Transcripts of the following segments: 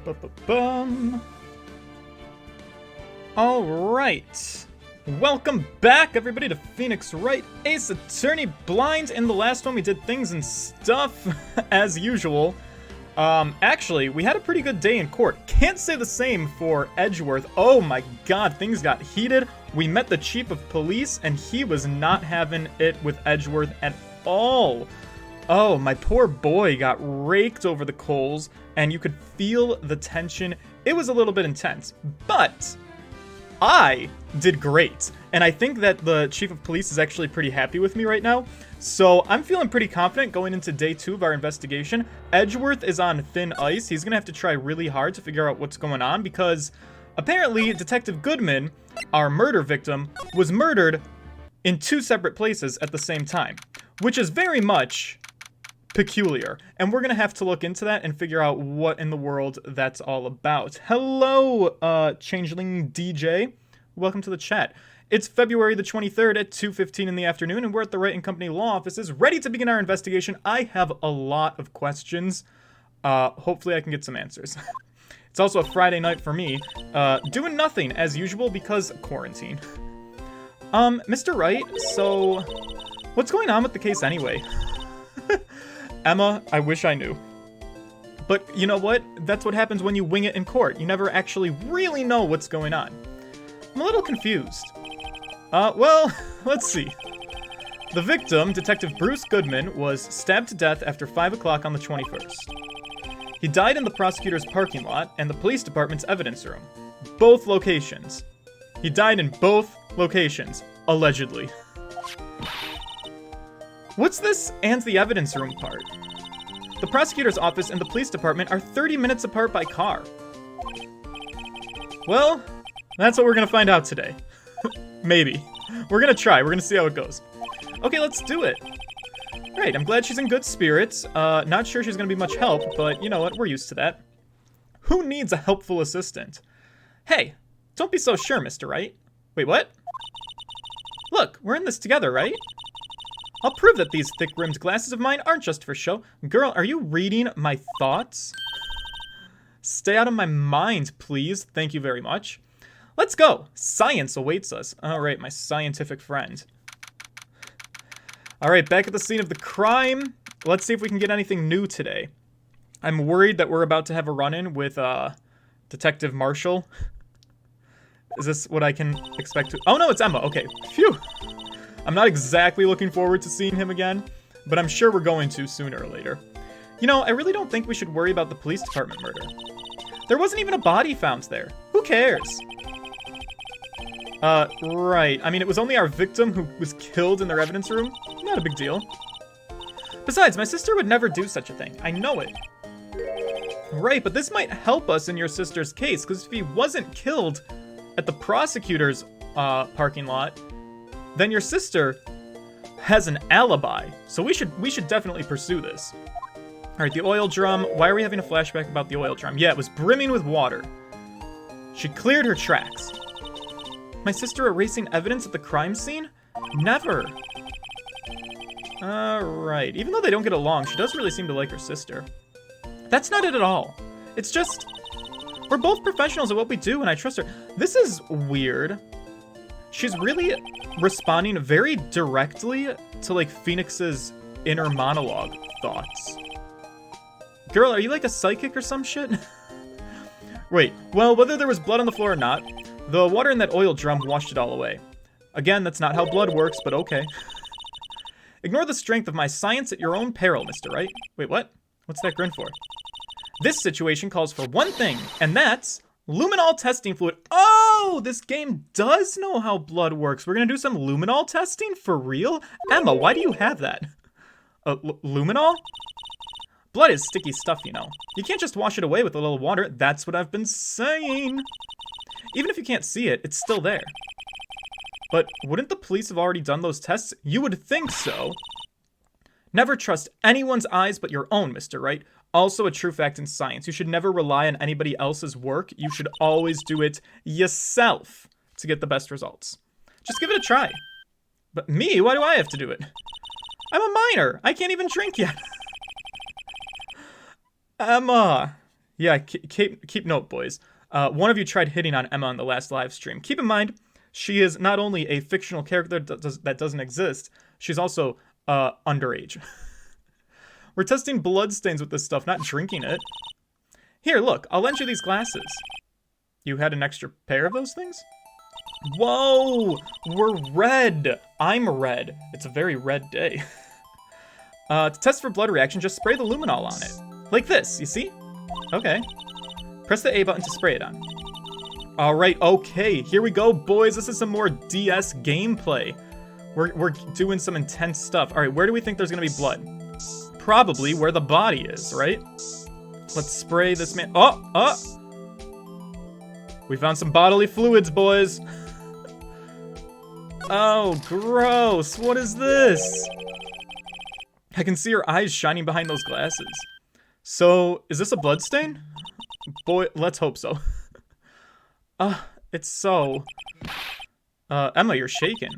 Ba-ba-bum. All right. Welcome back, everybody, to Phoenix Wright, Ace Attorney Blind. In the last one, we did things and stuff, as usual. Actually, we had a pretty good day in court. Can't say the same for Edgeworth. Oh my god, things got heated. We met the chief of police, and he was not having it with Edgeworth at all. Oh, my poor boy got raked over the coals, and you could feel the tension. It was a little bit intense, but I did great, and I think that the chief of police is actually pretty happy with me right now, so I'm feeling pretty confident going into day 2 of our investigation. Edgeworth is on thin ice. He's gonna have to try really hard to figure out what's going on, because apparently Detective Goodman, our murder victim, was murdered in 2 separate places at the same time, which is very much peculiar, and we're gonna have to look into that and figure out what in the world that's all about. Hello, Changeling DJ. Welcome to the chat. It's February the 23rd at 2:15 in the afternoon, and we're at the Wright & Company Law Offices, ready to begin our investigation. I have a lot of questions. Hopefully I can get some answers. It's also a Friday night for me, doing nothing as usual because quarantine. Mr. Wright, so what's going on with the case anyway? Emma, I wish I knew. But you know what? That's what happens when you wing it in court. You never actually really know what's going on. I'm a little confused. Well, let's see. The victim, Detective Bruce Goodman, was stabbed to death after 5 o'clock on the 21st. He died in the prosecutor's parking lot and the police department's evidence room. Both locations. He died in both locations, allegedly. What's this and the evidence room part? The prosecutor's office and the police department are 30 minutes apart by car. Well, that's what we're gonna find out today. Maybe. We're gonna try. We're gonna see how it goes. Okay, let's do it. Great, I'm glad she's in good spirits. Not sure she's gonna be much help, but you know what? We're used to that. Who needs a helpful assistant? Hey, don't be so sure, Mr. Wright. Wait, what? Look, we're in this together, right? I'll prove that these thick-rimmed glasses of mine aren't just for show. Girl, are you reading my thoughts? Stay out of my mind, please. Thank you very much. Let's go. Science awaits us. All right, my scientific friend. All right, back at the scene of the crime. Let's see if we can get anything new today. I'm worried that we're about to have a run-in with Detective Marshall. Is this what I can expect to... Oh, no, it's Emma. Okay, phew. I'm not exactly looking forward to seeing him again, but I'm sure we're going to sooner or later. You know, I really don't think we should worry about the police department murder. There wasn't even a body found there. Who cares? Right. I mean, it was only our victim who was killed in their evidence room. Not a big deal. Besides, my sister would never do such a thing. I know it. Right, but this might help us in your sister's case, because if he wasn't killed at the prosecutor's parking lot, then your sister has an alibi. So we should definitely pursue this. All right, the oil drum. Why are we having a flashback about the oil drum? Yeah, it was brimming with water. She cleared her tracks. My sister erasing evidence at the crime scene? Never. All right. Even though they don't get along, she does really seem to like her sister. That's not it at all. It's just, we're both professionals at what we do, and I trust her. This is weird. She's really responding very directly to, like, Phoenix's inner monologue thoughts. Girl, are you like a psychic or some shit? Wait, well, whether there was blood on the floor or not, the water in that oil drum washed it all away. Again, that's not how blood works, but okay. Ignore the strength of my science at your own peril, Mr. Wright. Wait, what? What's that grin for? This situation calls for one thing, and that's luminol testing fluid. Oh, this game does know how blood works. We're gonna do some luminol testing? For real? Emma, why do you have that? Luminol? Blood is sticky stuff, you know. You can't just wash it away with a little water. That's what I've been saying. Even if you can't see it, it's still there. But wouldn't the police have already done those tests? You would think so. Never trust anyone's eyes but your own, Mr. Wright. Also a true fact in science. You should never rely on anybody else's work. You should always do it yourself to get the best results. Just give it a try. But me? Why do I have to do it? I'm a minor. I can't even drink yet. Emma, Yeah, keep note, boys. One of you tried hitting on Emma on the last live stream. Keep in mind, she is not only a fictional character that doesn't exist, she's also underage. We're testing bloodstains with this stuff, not drinking it. Here, look, I'll lend you these glasses. You had an extra pair of those things? Whoa! We're red! I'm red. It's a very red day. To test for blood reaction, just spray the luminol on it. Like this, you see? Okay. Press the A button to spray it on. Alright, okay, here we go, boys. This is some more DS gameplay. We're doing some intense stuff. Alright, where do we think there's gonna be blood? Probably where the body is, right? Let's spray this man. Oh! We found some bodily fluids, boys. Oh, gross. What is this? I can see her eyes shining behind those glasses. So, is this a bloodstain? Boy, let's hope so. It's so... Emma, you're shaking.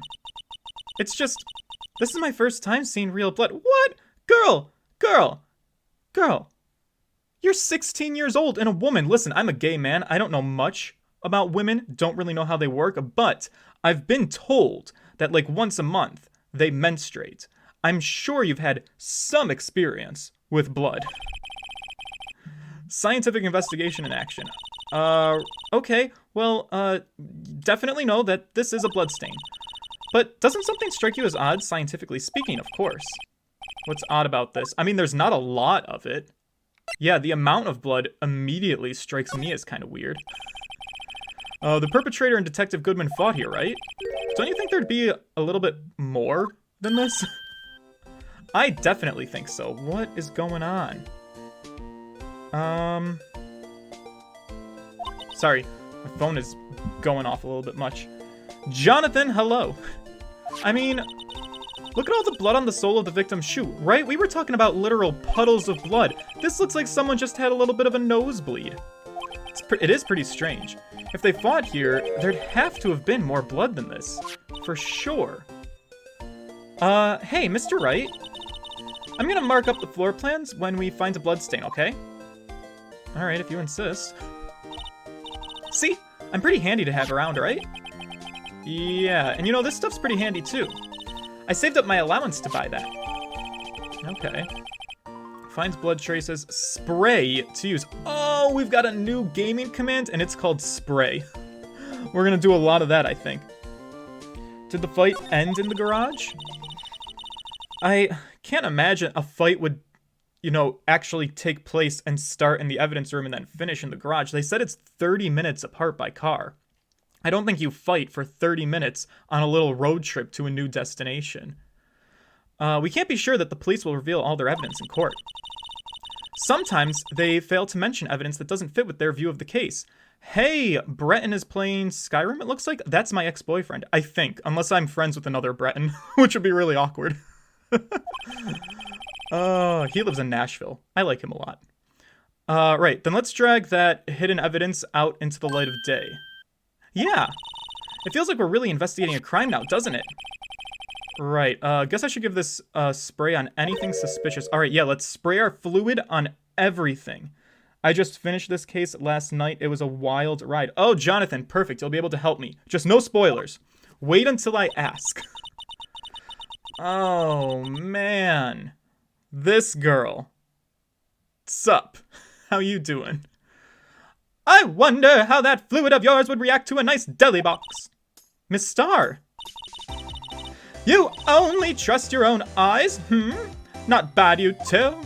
It's just... This is my first time seeing real blood. What? Girl! You're 16 years old and a woman. Listen, I'm a gay man. I don't know much about women. Don't really know how they work. But I've been told that, like, once a month, they menstruate. I'm sure you've had some experience with blood. Scientific investigation in action. Okay. Well, definitely know that this is a bloodstain. But doesn't something strike you as odd, scientifically speaking, of course? What's odd about this? I mean, there's not a lot of it. Yeah, the amount of blood immediately strikes me as kind of weird. The perpetrator and Detective Goodman fought here, right? Don't you think there'd be a little bit more than this? I definitely think so. What is going on? Sorry, my phone is going off a little bit much. Jonathan, hello. I mean, look at all the blood on the sole of the victim's shoe, right? We were talking about literal puddles of blood. This looks like someone just had a little bit of a nosebleed. It is pretty strange. If they fought here, there'd have to have been more blood than this. For sure. Hey, Mr. Wright. I'm gonna mark up the floor plans when we find a bloodstain, okay? Alright, if you insist. See? I'm pretty handy to have around, right? Yeah, and you know, this stuff's pretty handy too. I saved up my allowance to buy that. Okay. Finds blood traces. Spray to use. Oh, we've got a new gaming command, and it's called spray. We're gonna do a lot of that, I think. Did the fight end in the garage? I can't imagine a fight would, you know, actually take place and start in the evidence room and then finish in the garage. They said it's 30 minutes apart by car. I don't think you fight for 30 minutes on a little road trip to a new destination. We can't be sure that the police will reveal all their evidence in court. Sometimes they fail to mention evidence that doesn't fit with their view of the case. Hey, Breton is playing Skyrim, it looks like. That's my ex-boyfriend, I think. Unless I'm friends with another Breton, which would be really awkward. He lives in Nashville. I like him a lot. Right, then let's drag that hidden evidence out into the light of day. Yeah, it feels like we're really investigating a crime now, doesn't it? Right, guess I should give this spray on anything suspicious. Alright, yeah, let's spray our fluid on everything. I just finished this case last night. It was a wild ride. Oh, Jonathan, perfect. You'll be able to help me. Just no spoilers. Wait until I ask. Oh, man. This girl. Sup? How you doing? I wonder how that fluid of yours would react to a nice deli box. Miss Starr. You only trust your own eyes? Not bad, you two.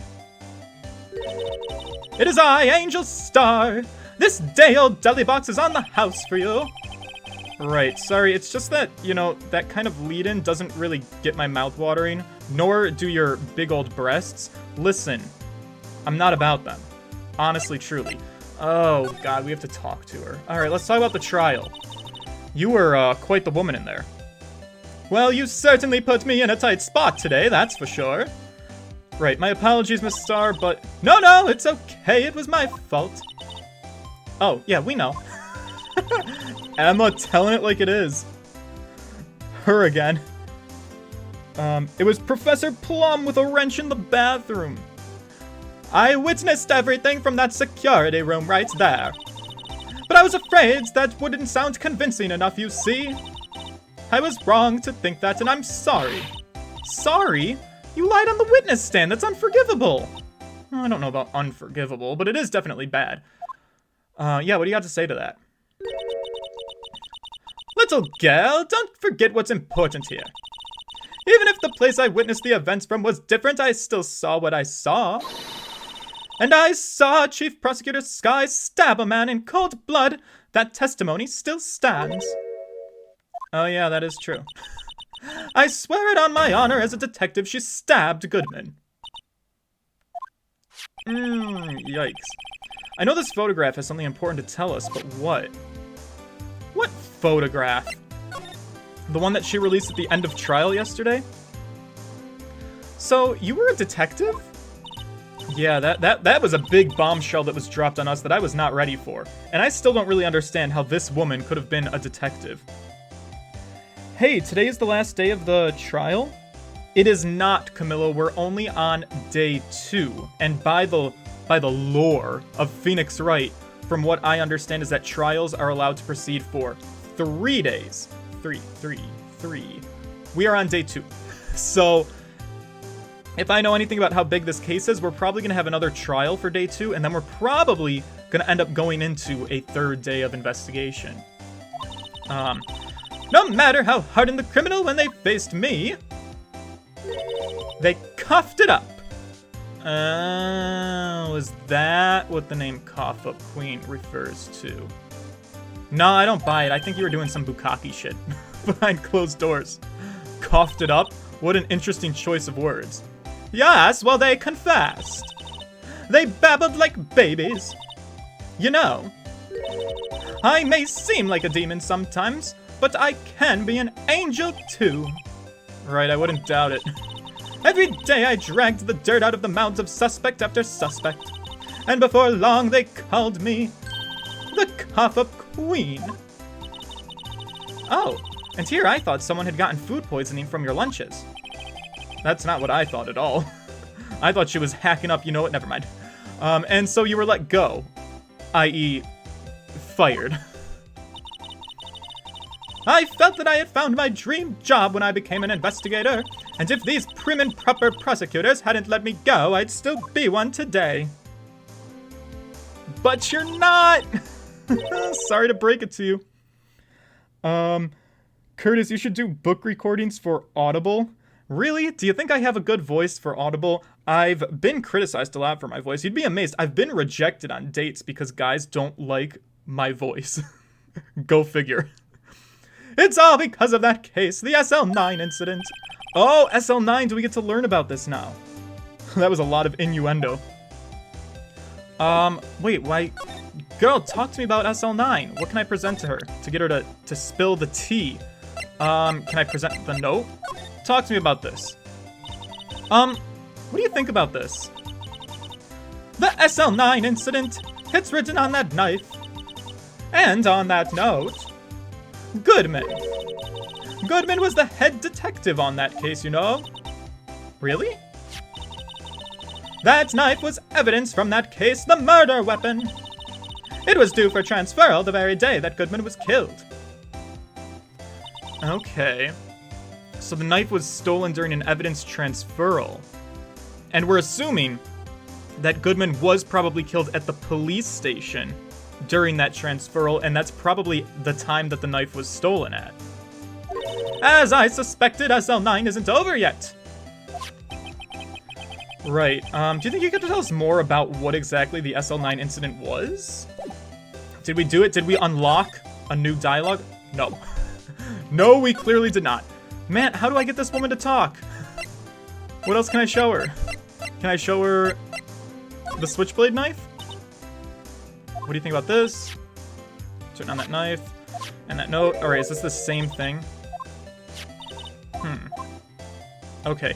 It is I, Angel Starr. This day-old deli box is on the house for you. Right, sorry, it's just that, you know, that kind of lead-in doesn't really get my mouth watering, nor do your big old breasts. Listen, I'm not about them. Honestly, truly. Oh, God, we have to talk to her. Alright, let's talk about the trial. You were, quite the woman in there. Well, you certainly put me in a tight spot today, that's for sure. Right, my apologies, Miss Starr, but... No, it's okay, it was my fault. Oh, yeah, we know. Emma telling it like it is. Her again. It was Professor Plum with a wrench in the bathroom. I witnessed everything from that security room right there. But I was afraid that wouldn't sound convincing enough, you see. I was wrong to think that, and I'm sorry. Sorry? You lied on the witness stand. That's unforgivable. I don't know about unforgivable, but it is definitely bad. Yeah, what do you got to say to that? Little girl, don't forget what's important here. Even if the place I witnessed the events from was different, I still saw what I saw. And I saw Chief Prosecutor Sky stab a man in cold blood. That testimony still stands. Oh yeah, that is true. I swear it on my honor as a detective, she stabbed Goodman. Yikes. I know this photograph has something important to tell us, but what? What photograph? The one that she released at the end of trial yesterday? So, you were a detective? Yeah, that was a big bombshell that was dropped on us that I was not ready for. And I still don't really understand how this woman could have been a detective. Hey, today is the last day of the trial? It is not, Camilla. We're only on day 2. And by the lore of Phoenix Wright, from what I understand is that trials are allowed to proceed for 3 days. 3. We are on day 2. So, if I know anything about how big this case is, we're probably going to have another trial for day 2, and then we're probably going to end up going into a 3rd day of investigation. No matter how hardened the criminal when they faced me, they coughed it up. Is that what the name Cough Up Queen refers to? No, I don't buy it. I think you were doing some bukkake shit behind closed doors. Coughed it up? What an interesting choice of words. Yes, well, they confessed. They babbled like babies. You know, I may seem like a demon sometimes, but I can be an angel too. Right, I wouldn't doubt it. Every day I dragged the dirt out of the mouths of suspect after suspect. And before long they called me the Cough-Up Queen. Oh, and here I thought someone had gotten food poisoning from your lunches. That's not what I thought at all. I thought she was hacking up, you know what, never mind. And so you were let go, i.e. fired. I felt that I had found my dream job when I became an investigator, and if these prim and proper prosecutors hadn't let me go, I'd still be one today. But you're not! Sorry to break it to you. Curtis, you should do book recordings for Audible. Really? Do you think I have a good voice for Audible? I've been criticized a lot for my voice. You'd be amazed. I've been rejected on dates because guys don't like my voice. Go figure. It's all because of that case, the SL9 incident. Oh, SL9, do we get to learn about this now? That was a lot of innuendo. Wait, why? Girl, talk to me about SL9. What can I present to her to get her to spill the tea? Can I present the note? Talk to me about this. What do you think about this? The SL9 incident. It's written on that knife. And on that note, Goodman. Goodman was the head detective on that case, you know. Really? That knife was evidence from that case, the murder weapon. It was due for transferal the very day that Goodman was killed. Okay. So the knife was stolen during an evidence transferal. And we're assuming that Goodman was probably killed at the police station during that transferal, and that's probably the time that the knife was stolen at. As I suspected, SL9 isn't over yet. Right, do you think you could tell us more about what exactly the SL9 incident was? Did we do it? Did we unlock a new dialogue? No. No, we clearly did not. Man, how do I get this woman to talk? What else can I show her? Can I show her the switchblade knife? What do you think about this? Turn on that knife. And that note. Alright, is this the same thing? Okay.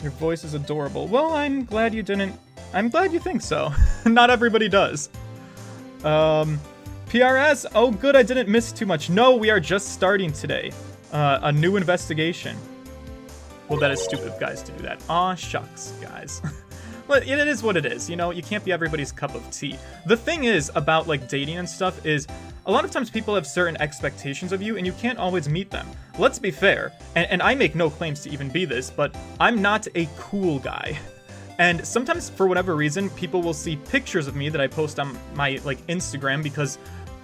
Your voice is adorable. Well, I'm glad you didn't... I'm glad you think so. Not everybody does. PRS? Oh, good, I didn't miss too much. No, we are just starting today. A new investigation. Well, that is stupid of guys to do that. Aw, shucks, guys. Well, it is what it is, you know? You can't be everybody's cup of tea. The thing is about, like, dating and stuff is a lot of times people have certain expectations of you, and you can't always meet them. Let's be fair, and I make no claims to even be this, but I'm not a cool guy. And sometimes, for whatever reason, people will see pictures of me that I post on my, like, Instagram because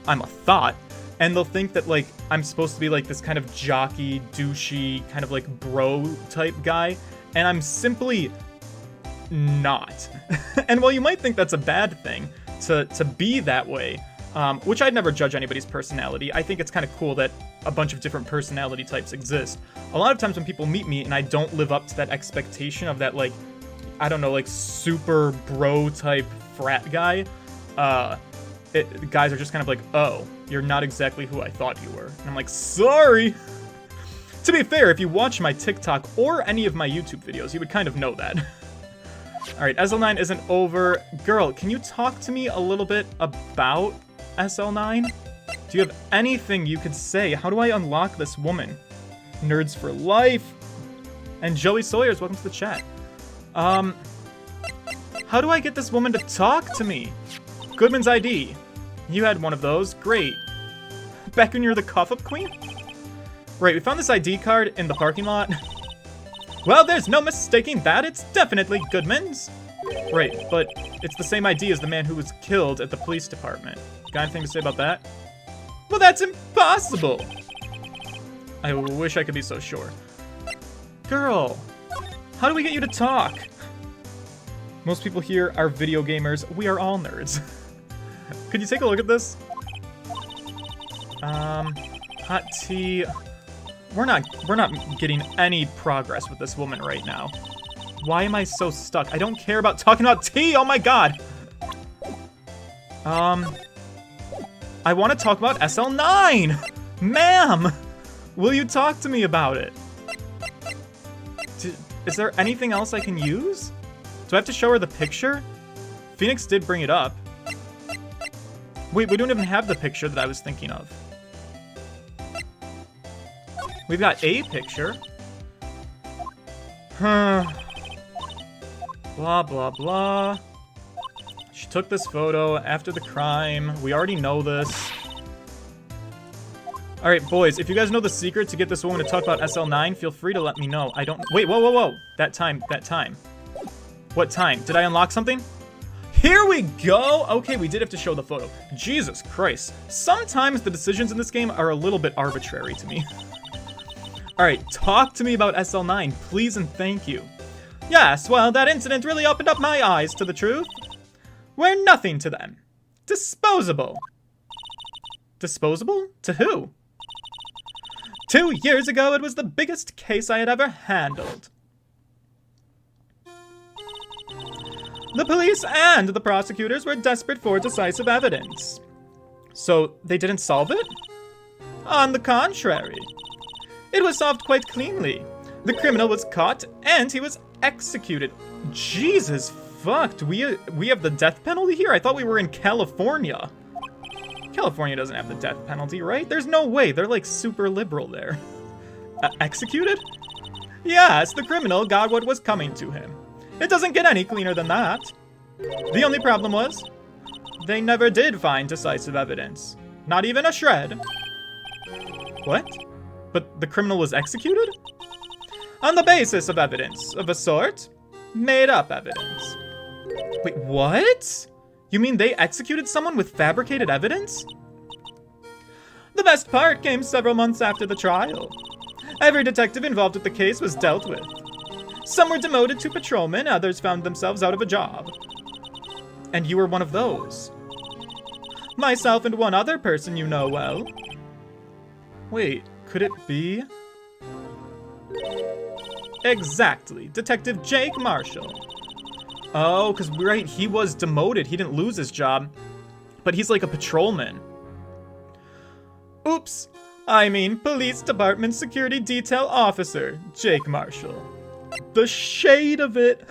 I'm a thought, and they'll think that, like, I'm supposed to be, like, this kind of jockey, douchey, kind of, like, bro-type guy, and I'm simply not. And while you might think that's a bad thing, to be that way, which I'd never judge anybody's personality, I think it's kind of cool that a bunch of different personality types exist. A lot of times when people meet me and I don't live up to that expectation of that, like, I don't know, like, super bro-type frat guy, guys are just kind of like, oh, you're not exactly who I thought you were. And I'm like, sorry! To be fair, if you watch my TikTok or any of my YouTube videos, you would kind of know that. Alright, SL9 isn't over. Girl, can you talk to me a little bit about SL9? Do you have anything you could say? How do I unlock this woman? Nerds for life! And Joey Sawyers, welcome to the chat. How do I get this woman to talk to me? Goodman's ID. You had one of those. Great. Back when you're the cough-up queen? Right, we found this ID card in the parking lot. Well, there's no mistaking that. It's definitely Goodman's. Right, but it's the same ID as the man who was killed at the police department. Got anything to say about that? Well, that's impossible. I wish I could be so sure. Girl, how do we get you to talk? Most people here are video gamers. We are all nerds. Could you take a look at this? Hot tea. We're not getting any progress with this woman right now. Why am I so stuck? I don't care about talking about tea. Oh my god. I want to talk about SL9. Ma'am, will you talk to me about it? Is there anything else I can use? Do I have to show her the picture? Phoenix did bring it up. Wait, we don't even have the picture that I was thinking of. We've got a picture. Blah, blah, blah. She took this photo after the crime. We already know this. Alright, boys, if you guys know the secret to get this woman to talk about SL9, feel free to let me know. I don't... Wait, whoa, whoa, whoa. That time. What time? Did I unlock something? Here we go! Okay, we did have to show the photo. Jesus Christ. Sometimes the decisions in this game are a little bit arbitrary to me. Alright, talk to me about SL9, please and thank you. Yes, well, that incident really opened up my eyes to the truth. We're nothing to them. Disposable. Disposable? To who? 2 years ago, it was the biggest case I had ever handled. The police and the prosecutors were desperate for decisive evidence. So, they didn't solve it? On the contrary. It was solved quite cleanly. The criminal was caught, and he was executed. Jesus fucked. We have the death penalty here? I thought we were in California. California doesn't have the death penalty, right? There's no way. They're, like, super liberal there. Executed? Yes, the criminal got what was coming to him. It doesn't get any cleaner than that. The only problem was, they never did find decisive evidence. Not even a shred. What? But the criminal was executed? On the basis of evidence of a sort. Made up evidence. Wait, what? You mean they executed someone with fabricated evidence? The best part came several months after the trial. Every detective involved with the case was dealt with. Some were demoted to patrolmen, others found themselves out of a job. And you were one of those. Myself and one other person you know well. Wait, could it be? Exactly, Detective Jake Marshall. Oh, because right, he was demoted. He didn't lose his job, but he's like a patrolman. Oops, I mean Police Department Security Detail Officer, Jake Marshall. The shade of it.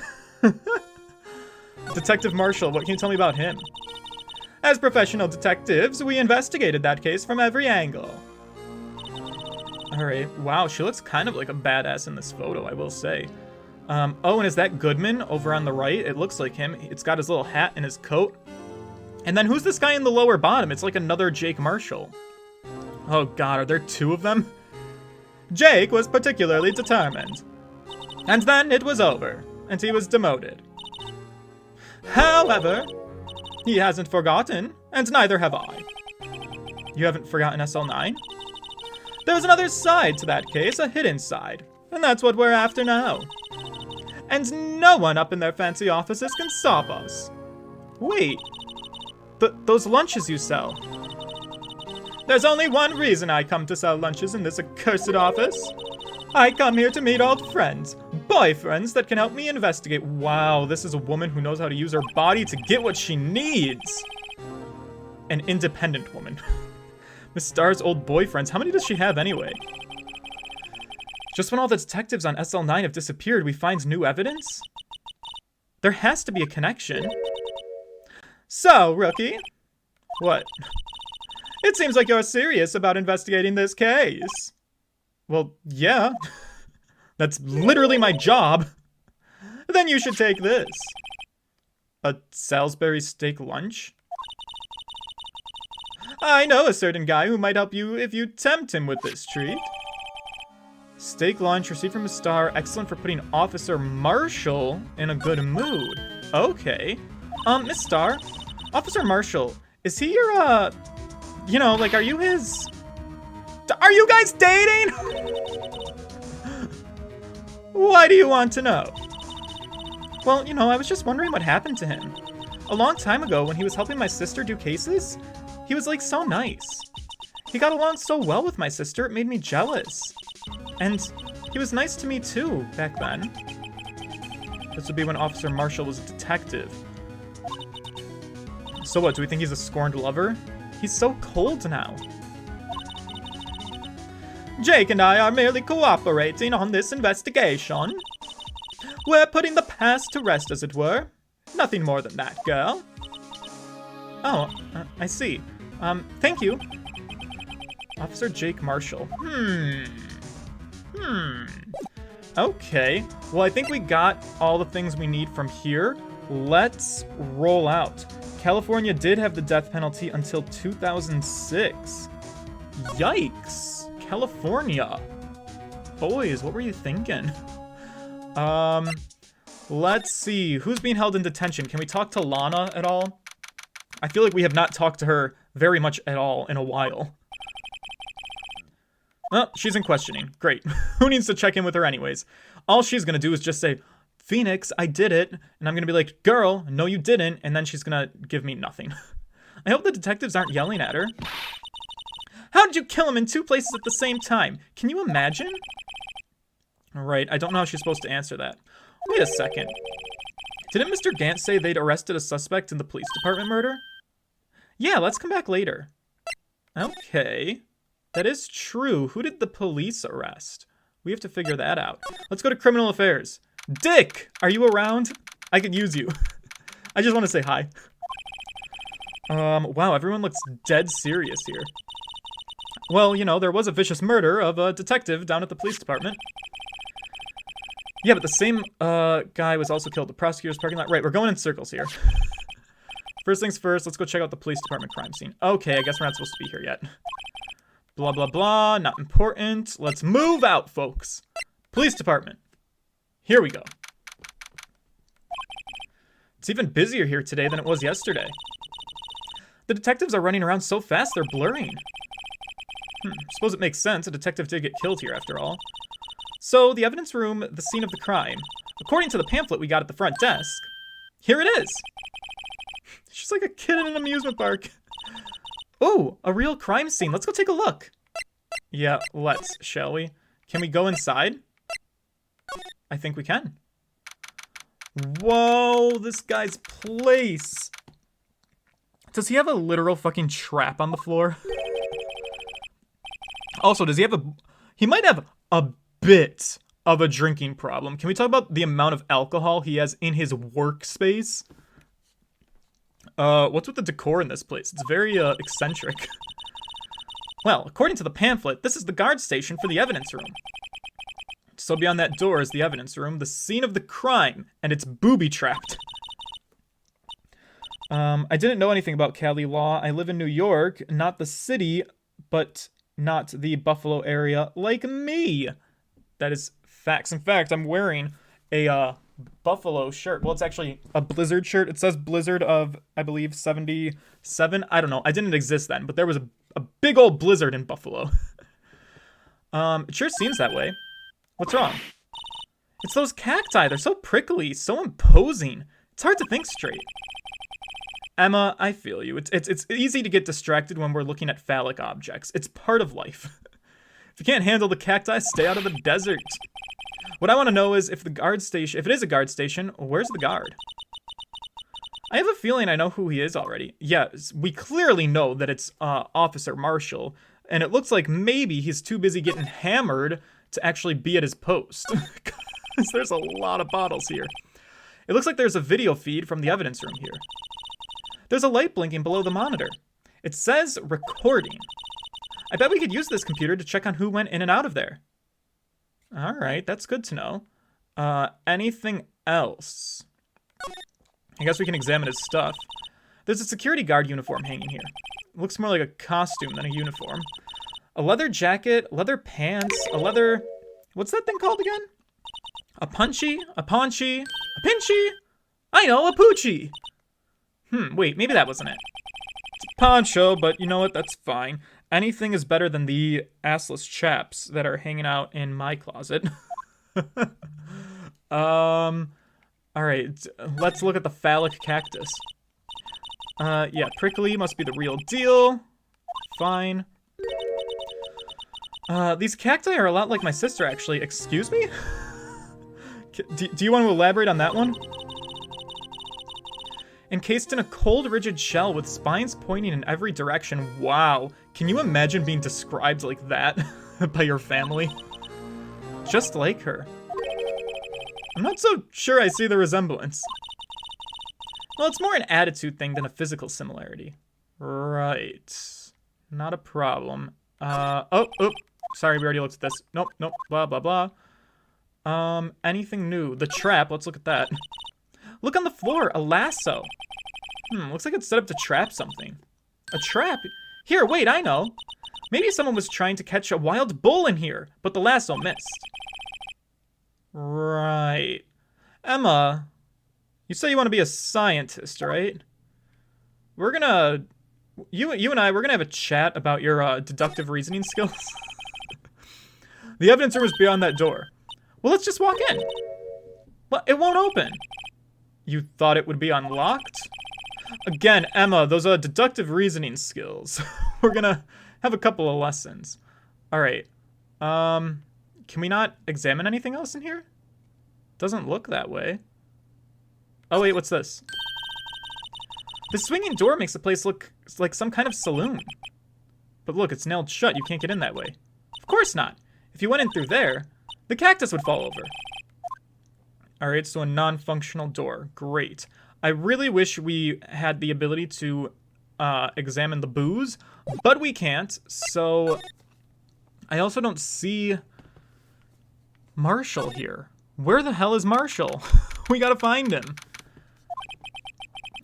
Detective Marshall, what can you tell me about him? As professional detectives, we investigated that case from every angle. Alright, wow, she looks kind of like a badass in this photo, I will say. Oh, and is that Goodman over on the right? It looks like him. It's got his little hat and his coat. And then who's this guy in the lower bottom? It's like another Jake Marshall. Oh god, are there two of them? Jake was particularly determined. And then it was over, and he was demoted. However, he hasn't forgotten, and neither have I. You haven't forgotten SL9? There's another side to that case, a hidden side, and that's what we're after now. And no one up in their fancy offices can stop us. Wait, those lunches you sell. There's only one reason I come to sell lunches in this accursed office. I come here to meet old friends, boyfriends that can help me investigate. Wow, this is a woman who knows how to use her body to get what she needs. An independent woman. Miss Starr's old boyfriends, how many does she have anyway? Just when all the detectives on SL9 have disappeared, we find new evidence? There has to be a connection. So, rookie. What? It seems like you're serious about investigating this case. Well, yeah. That's literally my job. Then you should take this. A Salisbury steak lunch? I know a certain guy who might help you if you tempt him with this treat. Steak lunch received from a Starr, excellent for putting Officer Marshall in a good mood. Okay. Miss Starr, Officer Marshall, is he your, you know, like, are you his... Are you guys dating? Why do you want to know? Well, you know, I was just wondering what happened to him. A long time ago, when he was helping my sister do cases, he was, like, so nice. He got along so well with my sister, it made me jealous. And he was nice to me, too, back then. This would be when Officer Marshall was a detective. So what, do we think he's a scorned lover? He's so cold now. Jake and I are merely cooperating on this investigation. We're putting the past to rest, as it were. Nothing more than that, girl. Oh, I see. Thank you. Officer Jake Marshall. Okay. Well, I think we got all the things we need from here. Let's roll out. California did have the death penalty until 2006. Yikes. California. Boys, what were you thinking? Let's see. Who's being held in detention? Can we talk to Lana at all? I feel like we have not talked to her very much at all in a while. Oh, she's in questioning. Great. Who needs to check in with her anyways? All she's gonna do is just say, Phoenix, I did it. And I'm gonna be like, girl, no you didn't. And then she's gonna give me nothing. I hope the detectives aren't yelling at her. How did you kill him in two places at the same time? Can you imagine? Alright, I don't know how she's supposed to answer that. Wait a second. Didn't Mr. Gant say they'd arrested a suspect in the police department murder? Yeah, let's come back later. Okay. That is true. Who did the police arrest? We have to figure that out. Let's go to criminal affairs. Dick! Are you around? I could use you. I just want to say hi. Wow, everyone looks dead serious here. Well, you know, there was a vicious murder of a detective down at the police department. Yeah, but the same guy was also killed at the prosecutor's parking lot. Right, we're going in circles here. First things first, let's go check out the police department crime scene. Okay, I guess we're not supposed to be here yet. Blah, blah, blah, not important. Let's move out, folks. Police department. Here we go. It's even busier here today than it was yesterday. The detectives are running around so fast they're blurring. Suppose it makes sense. A detective did get killed here after all. So, the evidence room, the scene of the crime. According to the pamphlet we got at the front desk, here it is. She's like a kid in an amusement park. Oh, a real crime scene. Let's go take a look. Yeah, let's, shall we? Can we go inside? I think we can. Whoa, this guy's place. Does he have a literal fucking trap on the floor? Also, does he have a... He might have a bit of a drinking problem. Can we talk about the amount of alcohol he has in his workspace? What's with the decor in this place? It's very, eccentric. Well, according to the pamphlet, this is the guard station for the evidence room. So beyond that door is the evidence room, the scene of the crime, and it's booby-trapped. I didn't know anything about Cali law. I live in New York, not the city, but not the Buffalo area, like me. That is facts. In fact, I'm wearing a Buffalo shirt. Well, it's actually a Blizzard shirt. It says Blizzard of, I believe, 77. I don't know. I didn't exist then, but there was a big old blizzard in Buffalo. It sure seems that way. What's wrong? It's those cacti. They're so prickly, so imposing. It's hard to think straight. Emma, I feel you. It's easy to get distracted when we're looking at phallic objects. It's part of life. If you can't handle the cacti, stay out of the desert. What I want to know is if it is a guard station, where's the guard? I have a feeling I know who he is already. Yes, we clearly know that it's Officer Marshall, and it looks like maybe he's too busy getting hammered to actually be at his post. Because there's a lot of bottles here. It looks like there's a video feed from the evidence room here. There's a light blinking below the monitor. It says recording. I bet we could use this computer to check on who went in and out of there. All right, that's good to know. Anything else? I guess we can examine his stuff. There's a security guard uniform hanging here. It looks more like a costume than a uniform. A leather jacket, leather pants, a leather... What's that thing called again? A punchy, a paunchy, a pinchy? I know, a poochie! Wait, maybe that wasn't it. It's a poncho, but you know what, that's fine. Anything is better than the assless chaps that are hanging out in my closet. Alright, let's look at the phallic cactus. Yeah, prickly must be the real deal. Fine. These cacti are a lot like my sister, actually. Excuse me? Do you want to elaborate on that one? Encased in a cold, rigid shell with spines pointing in every direction. Wow. Can you imagine being described like that by your family? Just like her. I'm not so sure I see the resemblance. Well, it's more an attitude thing than a physical similarity. Right. Not a problem. Oh, sorry, we already looked at this. Nope, blah, blah, blah. Anything new? The trap, let's look at that. Look on the floor, a lasso. Looks like it's set up to trap something. A trap? Here, wait, I know. Maybe someone was trying to catch a wild bull in here, but the lasso missed. Right. Emma, you say you want to be a scientist, right? We're gonna... You and I, we're gonna have a chat about your deductive reasoning skills. The evidence room is beyond that door. Well, let's just walk in. Well, it won't open. You thought it would be unlocked? Again, Emma, those are deductive reasoning skills. We're gonna have a couple of lessons. Alright. Can we not examine anything else in here? Doesn't look that way. Oh wait, what's this? The swinging door makes the place look like some kind of saloon. But look, it's nailed shut. You can't get in that way. Of course not. If you went in through there, the cactus would fall over. Alright, so a non-functional door. Great. I really wish we had the ability to examine the booze, but we can't, so I also don't see Marshall here. Where the hell is Marshall? We gotta find him.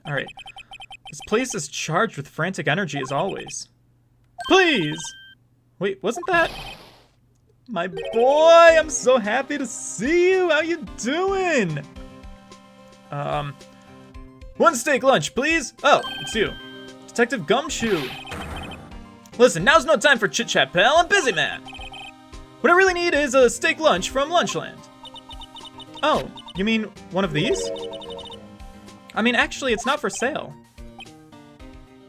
Alright. This place is charged with frantic energy as always. Please! Wait, wasn't that... My boy, I'm so happy to see you. How you doing? One steak lunch, please. Oh, it's you. Detective Gumshoe. Listen, now's no time for chit-chat, pal. I'm busy, man. What I really need is a steak lunch from Lunchland. Oh, you mean one of these? I mean, actually, it's not for sale.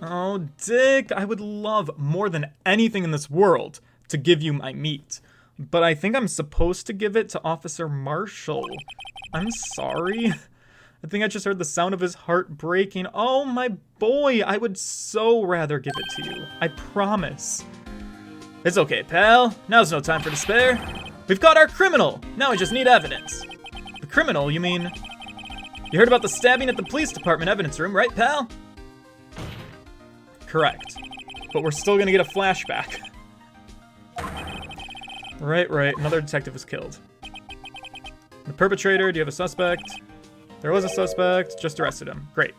Oh, Dick, I would love more than anything in this world to give you my meat. But I think I'm supposed to give it to Officer Marshall. I'm sorry. I think I just heard the sound of his heart breaking. Oh, my boy, I would so rather give it to you. I promise. It's okay, pal. Now's no time for despair. We've got our criminal. Now we just need evidence. The criminal, you mean... You heard about the stabbing at the police department evidence room, right, pal? Correct. But we're still gonna get a flashback. Right. Another detective was killed. The perpetrator, do you have a suspect? There was a suspect, just arrested him. Great.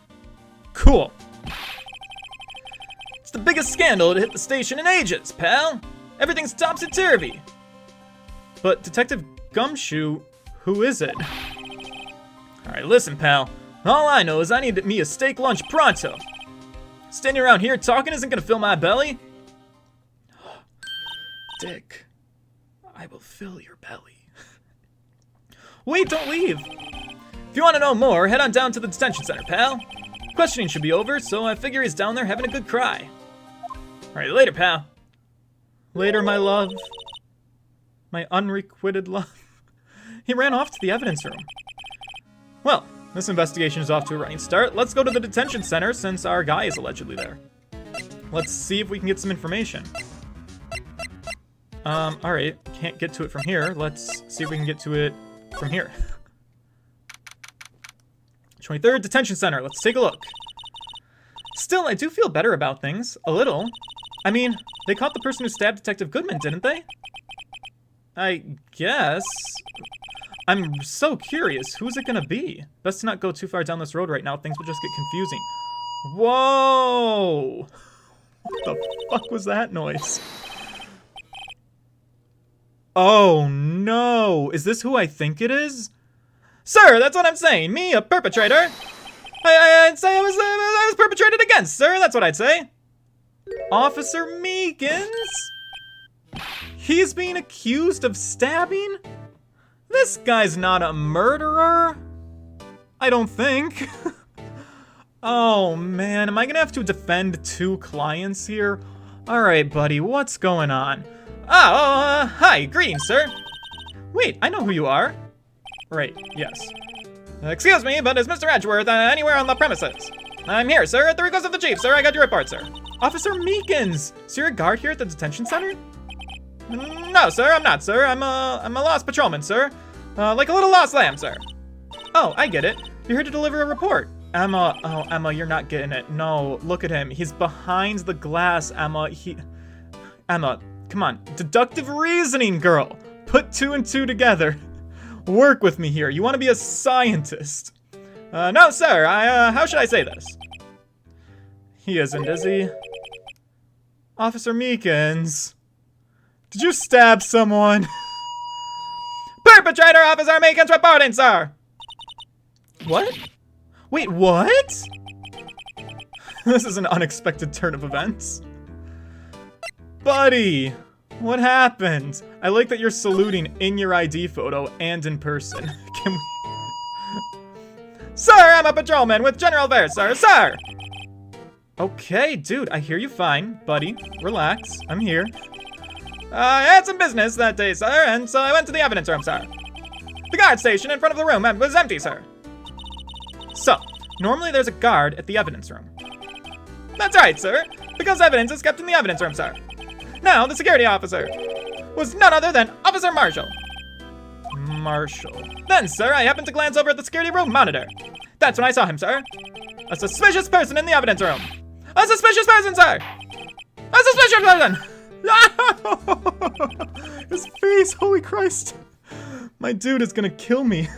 Cool. It's the biggest scandal to hit the station in ages, pal. Everything's topsy-turvy. But Detective Gumshoe, who is it? Alright, listen, pal. All I know is I need me a steak lunch pronto. Standing around here talking isn't gonna fill my belly. Dick, I will fill your belly. Wait, don't leave. If you want to know more, head on down to the detention center, pal. Questioning should be over, so I figure he's down there having a good cry. Alright, later, pal. Later, my love. My unrequited love. He ran off to the evidence room. Well, this investigation is off to a running start. Let's go to the detention center since our guy is allegedly there. Let's see if we can get some information. Alright. Can't get to it from here. Let's see if we can get to it from here. 23rd Detention Center. Let's take a look. Still, I do feel better about things. A little. I mean, they caught the person who stabbed Detective Goodman, didn't they? I guess. I'm so curious. Who's it gonna be? Best to not go too far down this road right now. Things will just get confusing. Whoa! What the fuck was that noise? Oh no! Is this who I think it is? Sir, that's what I'm saying. Me, a perpetrator. I'd say I was perpetrated against, sir. That's what I'd say. Officer Meekins? He's being accused of stabbing? This guy's not a murderer. I don't think. Oh man, am I gonna have to defend two clients here? Alright, buddy, what's going on? Oh, hi, greetings, sir. Wait, I know who you are. Right, yes. Excuse me, but is Mr. Edgeworth anywhere on the premises? I'm here, sir, at the request of the chief, sir. I got your report, sir. Officer Meekins! So you're a guard here at the detention center? No, sir, I'm not, sir. I'm a lost patrolman, sir. Like a little lost lamb, sir. Oh, I get it. You're here to deliver a report. Emma, oh, Emma, you're not getting it. No, look at him. He's behind the glass, Emma. Emma, come on. Deductive reasoning, girl. Put two and two together. Work with me here. You want to be a scientist. No, sir. How should I say this? He isn't, is he? Officer Meekins. Did you stab someone? Perpetrator, Officer Meekins reporting, sir. What? Wait, what? This is an unexpected turn of events. Buddy, what happened? I like that you're saluting in your ID photo and in person. Can we... Sir, I'm a patrolman with general affairs, sir. Sir! Okay, dude, I hear you fine. Buddy, relax. I'm here. I had some business that day, sir, and so I went to the evidence room, sir. The guard station in front of the room was empty, sir. So, normally there's a guard at the evidence room. That's right, sir, because evidence is kept in the evidence room, sir. Now, the security officer was none other than Officer Marshall. Marshall. Then, sir, I happened to glance over at the security room monitor. That's when I saw him, sir. A suspicious person in the evidence room. A suspicious person, sir! A suspicious person! His face, holy Christ. My dude is gonna kill me.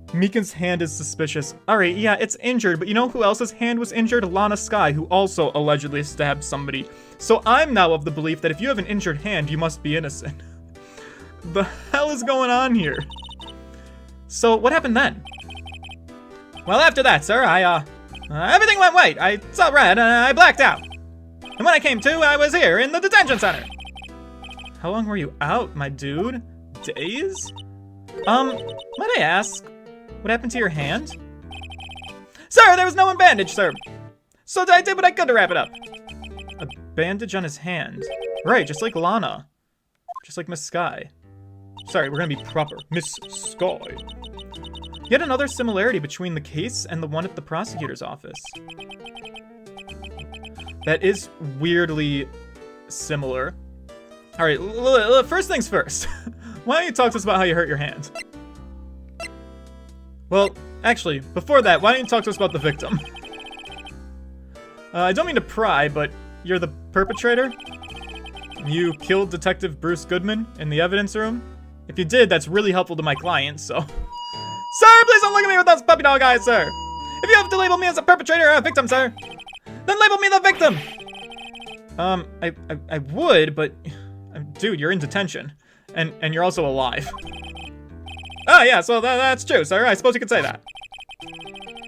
Meekins' hand is suspicious. Alright, yeah, it's injured, but you know who else's hand was injured? Lana Skye, who also allegedly stabbed somebody. So I'm now of the belief that if you have an injured hand, you must be innocent. The hell is going on here? So, what happened then? Well, after that, sir, everything went white. I saw red, and I blacked out. And when I came to, I was here in the detention center. How long were you out, my dude? Days? Might I ask, what happened to your hand? Sir, there was no one bandage, sir. So I did what I could to wrap it up. A bandage on his hand. Right, just like Lana. Just like Miss Skye. Sorry, we're gonna be proper. Miss Skye. Yet another similarity between the case and the one at the prosecutor's office. That is weirdly similar. Alright, first things first. Why don't you talk to us about how you hurt your hand? Well, actually, before that, why don't you talk to us about the victim? I don't mean to pry, but you're the perpetrator? You killed Detective Bruce Goodman in the evidence room? If you did, that's really helpful to my client, so... Sir, please don't look at me with those puppy dog eyes, sir! If you have to label me as a perpetrator or a victim, sir, then label me the victim! I would, but... Dude, you're in detention. And you're also alive. Oh, yeah, so that's true, sir. I suppose you could say that.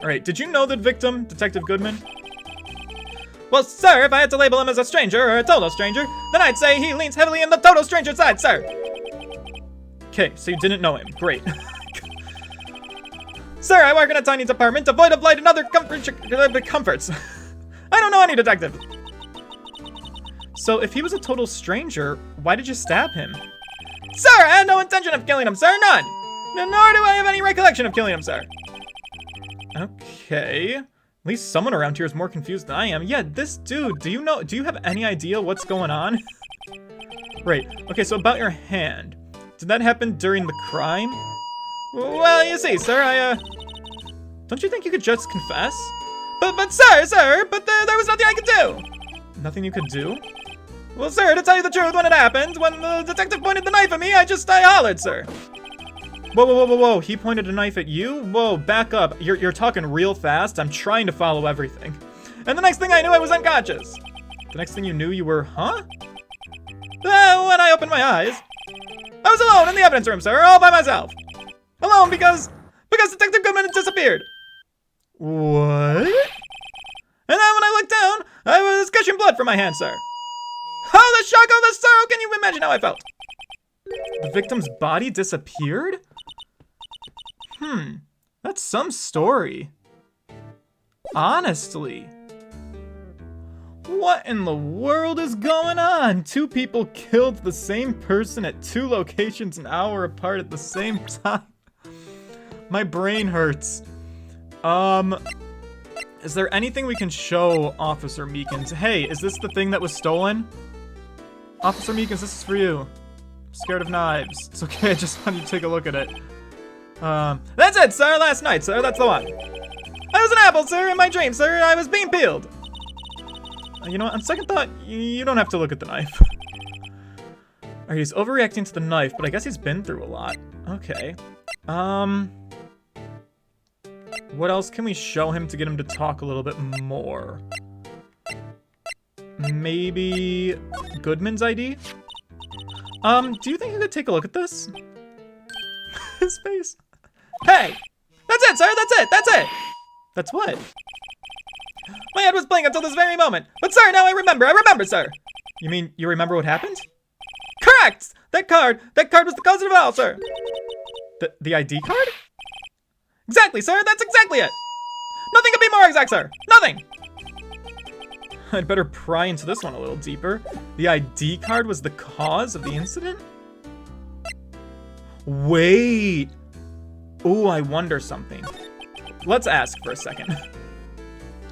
Alright, did you know the victim, Detective Goodman? Well, sir, if I had to label him as a stranger or a total stranger, then I'd say he leans heavily in the total stranger side, sir. Okay, so you didn't know him. Great. Sir, I work in a tiny department devoid of light and other comforts. I don't know any detective. So if he was a total stranger, why did you stab him? Sir, I had no intention of killing him, sir, none. Nor do I have any recollection of killing him, sir. Okay. At least someone around here is more confused than I am. Yeah, this dude, do you have any idea what's going on? Right, okay, so about your hand. Did that happen during the crime? Well, you see, sir, don't you think you could just confess? But sir, there was nothing I could do. Nothing you could do? Well, sir, to tell you the truth, when it happened, when the detective pointed the knife at me, I hollered, sir. Whoa, he pointed a knife at you? Whoa, back up. You're talking real fast. I'm trying to follow everything. And the next thing I knew, I was unconscious. The next thing you knew, you were, huh? When I opened my eyes, I was alone in the evidence room, sir, all by myself. Alone because Detective Goodman had disappeared. What? And then when I looked down, I was gushing blood from my hand, sir. Oh, the shock, oh, the sorrow, can you imagine how I felt? The victim's body disappeared? That's some story. Honestly. What in the world is going on? 2 people killed the same person at 2 locations an hour apart at the same time. My brain hurts. Is there anything we can show Officer Meekins? Hey, is this the thing that was stolen? Officer Meekins, this is for you. I'm scared of knives. It's okay, I just wanted you to take a look at it. That's it, sir, last night, sir, that's the one. I was an apple, sir, in my dream, sir, I was being peeled. You know what, on second thought, you don't have to look at the knife. Alright, he's overreacting to the knife, but I guess he's been through a lot. Okay. What else can we show him to get him to talk a little bit more? Maybe Goodman's ID? Do you think you could take a look at this? His face. Hey! That's it, sir! That's it! That's what? My head was blank until this very moment. But sir, now I remember, sir! You mean you remember what happened? Correct! That card was the cause of it all, sir! The ID card? Exactly, sir! That's exactly it! Nothing could be more exact, sir! Nothing! I'd better pry into this one a little deeper. The ID card was the cause of the incident? Wait! Ooh, I wonder something. Let's ask for a second.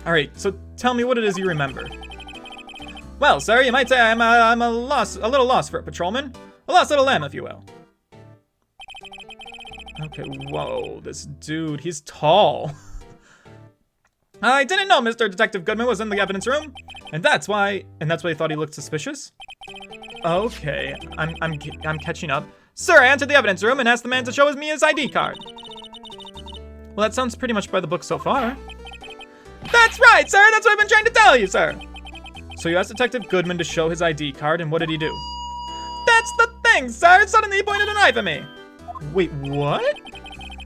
Alright, so tell me what it is you remember. Well, sir, you might say I'm a little lost for a patrolman. A lost little lamb, if you will. Okay, whoa, this dude, he's tall. I didn't know Mr. Detective Goodman was in the evidence room, and that's why you thought he looked suspicious? Okay, I'm catching up. Sir, I entered the evidence room and asked the man to show me his ID card. Well, that sounds pretty much by the book so far. That's right, sir! That's what I've been trying to tell you, sir! So you asked Detective Goodman to show his ID card, and what did he do? That's the thing, sir! Suddenly he pointed a knife at me! Wait, what?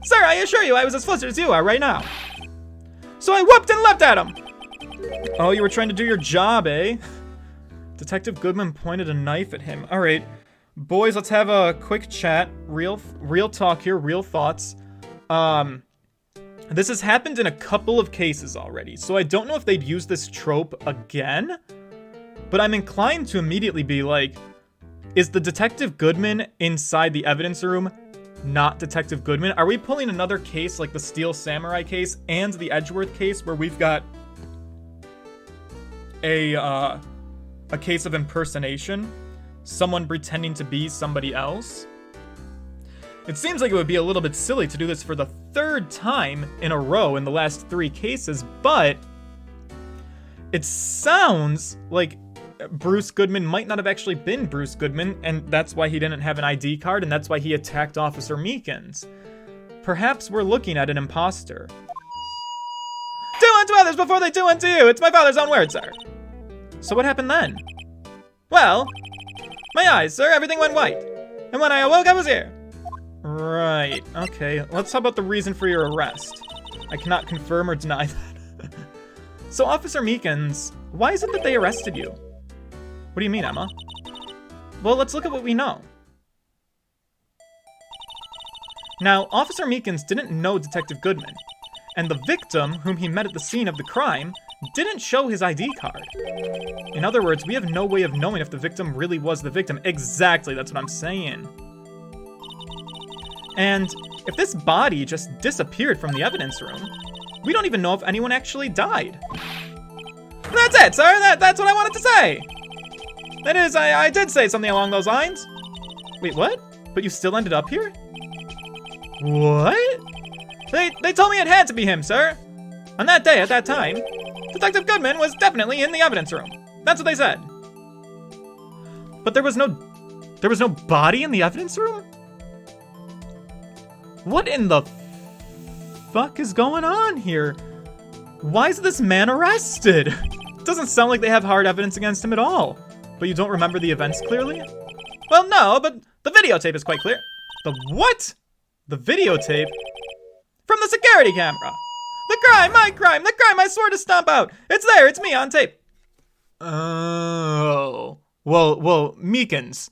Sir, I assure you I was as flustered as you are right now. So I whooped and leapt at him! Oh, you were trying to do your job, eh? Detective Goodman pointed a knife at him. Alright, boys, let's have a quick chat. Real talk here, real thoughts. This has happened in a couple of cases already, so I don't know if they'd use this trope again, but I'm inclined to immediately be like, is the Detective Goodman inside the evidence room not Detective Goodman? Are we pulling another case like the Steel Samurai case and the Edgeworth case where we've got a case of impersonation? Someone pretending to be somebody else? It seems like it would be a little bit silly to do this for the 3rd time in a row in the last 3 cases, but it sounds like Bruce Goodman might not have actually been Bruce Goodman, and that's why he didn't have an ID card, and that's why he attacked Officer Meekins. Perhaps we're looking at an imposter. Do unto others before they do unto you! It's my father's own word, sir! So what happened then? Well, my eyes, sir, everything went white. And when I awoke, I was here. Right, okay. Let's talk about the reason for your arrest. I cannot confirm or deny that. So, Officer Meekins, why is it that they arrested you? What do you mean, Emma? Well, let's look at what we know. Now, Officer Meekins didn't know Detective Goodman, and the victim, whom he met at the scene of the crime, didn't show his ID card. In other words, we have no way of knowing if the victim really was the victim. Exactly, that's what I'm saying. And if this body just disappeared from the evidence room, we don't even know if anyone actually died. That's it, sir! That's what I wanted to say! That is, I did say something along those lines. Wait, what? But you still ended up here? What? They told me it had to be him, sir. On that day, at that time, Detective Goodman was definitely in the evidence room. That's what they said. But there was no body in the evidence room? What in the fuck is going on here? Why is this man arrested? It doesn't sound like they have hard evidence against him at all. But you don't remember the events clearly? Well, no, but the videotape is quite clear. The what? The videotape? From the security camera. The crime, my crime, the crime I swore to stomp out. It's there, it's me on tape. Oh. Well, Meekins,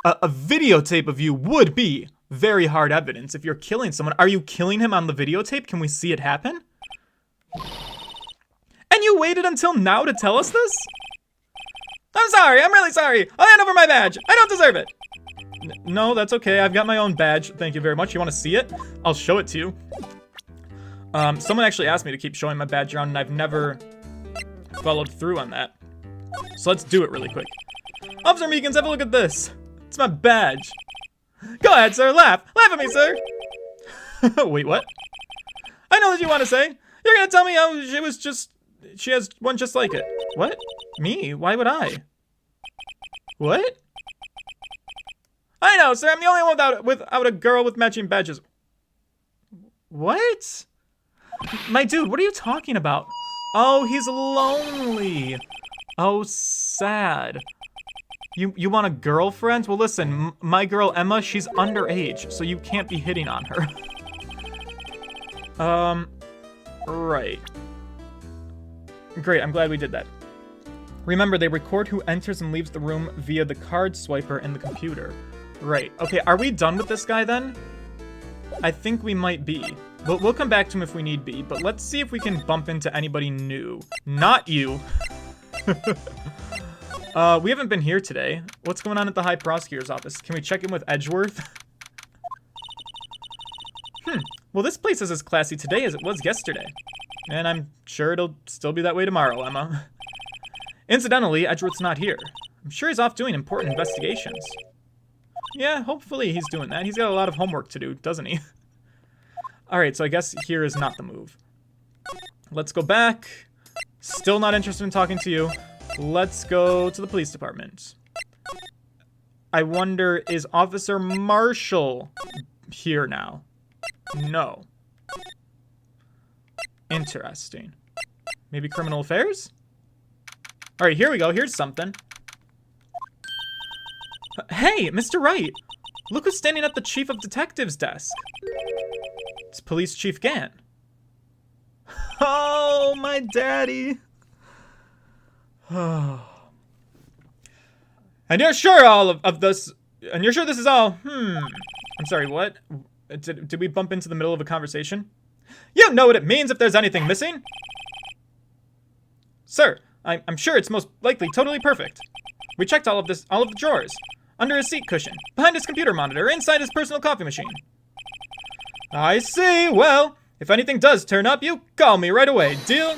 a videotape of you would be very hard evidence if you're killing someone. Are you killing him on the videotape? Can we see it happen? And you waited until now to tell us this? I'm sorry, I'm really sorry. I'll hand over my badge. I don't deserve it. No, that's okay. I've got my own badge. Thank you very much. You want to see it? I'll show it to you. Someone actually asked me to keep showing my badge around, and I've never followed through on that. So let's do it really quick. Officer Meekins, have a look at this. It's my badge. Go ahead, sir. Laugh. Laugh at me, sir. Wait, what? I know what you want to say. You're going to tell me how she has one just like it. What? Me? Why would I? What? I know, sir. I'm the only one without a girl with matching badges. What? My dude, what are you talking about? Oh, he's lonely. Oh, sad. You want a girlfriend? Well, listen, my girl Emma, she's underage, so you can't be hitting on her. Right. Great, I'm glad we did that. Remember, they record who enters and leaves the room via the card swiper in the computer. Right. Okay, are we done with this guy then? I think we might be. But we'll come back to him if we need be. But let's see if we can bump into anybody new. Not you. We haven't been here today. What's going on at the High Prosecutor's office? Can we check in with Edgeworth? Well, this place is as classy today as it was yesterday. And I'm sure it'll still be that way tomorrow, Emma. Incidentally, Edgeworth's not here. I'm sure he's off doing important investigations. Yeah, hopefully he's doing that. He's got a lot of homework to do, doesn't he? Alright, so I guess here is not the move. Let's go back. Still not interested in talking to you. Let's go to the police department. I wonder, is Officer Marshall here now? No. Interesting. Maybe criminal affairs? Alright, here we go. Here's something. Hey, Mr. Wright. Look who's standing at the Chief of Detectives desk. It's Police Chief Gant. Oh, my daddy. And you're sure all of this... And you're sure this is all... I'm sorry, what? Did we bump into the middle of a conversation? You know what it means if there's anything missing. Sir, I'm sure it's most likely totally perfect. We checked all of the drawers. Under his seat cushion, behind his computer monitor, inside his personal coffee machine. I see. Well, if anything does turn up, you call me right away. Deal?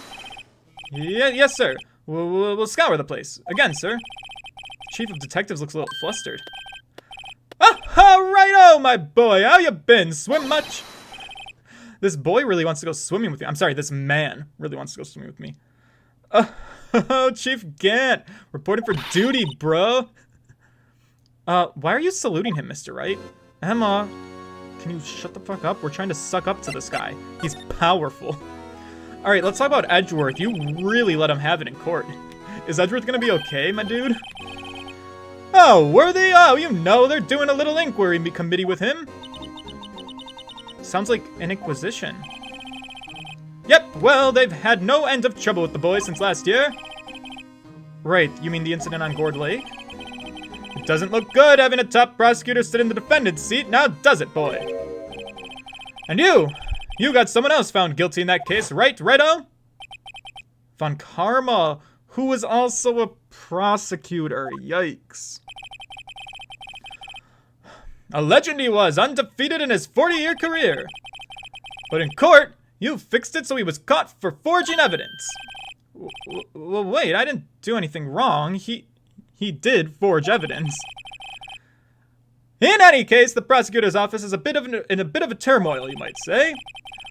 Yes, sir. We'll scour the place. Again, sir. Chief of Detectives looks a little flustered. Righto, my boy. How you been? Swim much? This boy really wants to go swimming with me. I'm sorry, this man really wants to go swimming with me. Oh, Chief Gant, reporting for duty, bro. Why are you saluting him, Mr. Wright? Emma, can you shut the fuck up? We're trying to suck up to this guy. He's powerful. All right, let's talk about Edgeworth. You really let him have it in court. Is Edgeworth gonna be okay, my dude? Oh, Worthy? Oh, you know, they're doing a little inquiry committee with him. Sounds like an inquisition. Yep, well, they've had no end of trouble with the boy since last year. Right, you mean the incident on Gourd Lake? It doesn't look good having a top prosecutor sit in the defendant's seat, now does it, boy? And you got someone else found guilty in that case, right, Righto? Von Karma, who was also a prosecutor, yikes. A legend he was, undefeated in his 40-year career. But in court, you fixed it so he was caught for forging evidence. Well, wait, I didn't do anything wrong. He did forge evidence. In any case, the prosecutor's office is in a bit of a turmoil, you might say.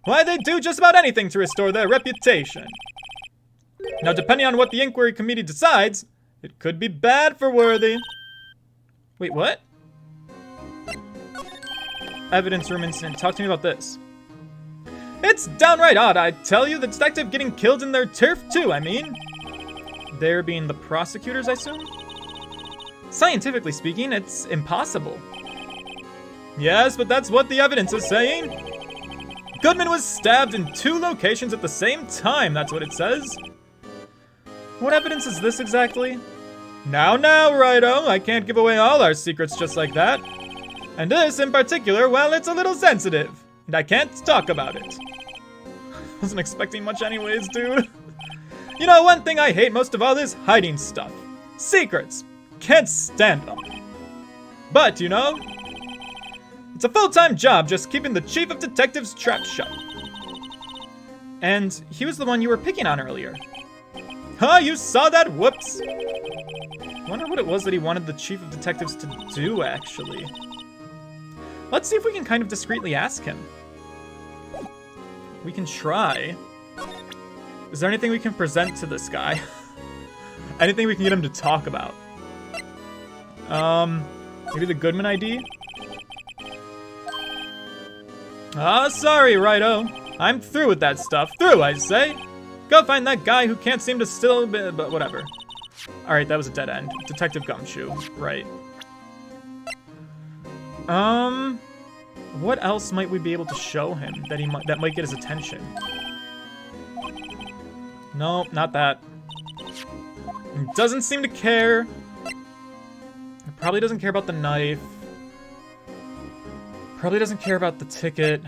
Why, they do just about anything to restore their reputation. Now, depending on what the inquiry committee decides, it could be bad for Worthy. Wait, what? Evidence room incident. Talk to me about this. It's downright odd, I tell you. The detective getting killed in their turf, too, I mean. There being the prosecutors, I assume? Scientifically speaking, it's impossible. Yes, but that's what the evidence is saying. Goodman was stabbed in 2 locations at the same time, that's what it says. What evidence is this exactly? Now, Righto, I can't give away all our secrets just like that. And this, in particular, well, it's a little sensitive. And I can't talk about it. Wasn't expecting much anyways, dude. You know, one thing I hate most of all is hiding stuff. Secrets. Can't stand them. But, you know, it's a full-time job just keeping the chief of detectives trap shut. And he was the one you were picking on earlier. Huh, you saw that? Whoops. Wonder what it was that he wanted the chief of detectives to do, actually. Let's see if we can kind of discreetly ask him. We can try. Is there anything we can present to this guy? Anything we can get him to talk about? Maybe the Goodman ID? Sorry, Righto. I'm through with that stuff. Through, I say. Go find that guy who can't seem to still be, but whatever. Alright, that was a dead end. Detective Gumshoe. Right. What else might we be able to show him that might get his attention? No, not that. He doesn't seem to care. He probably doesn't care about the knife. Probably doesn't care about the ticket.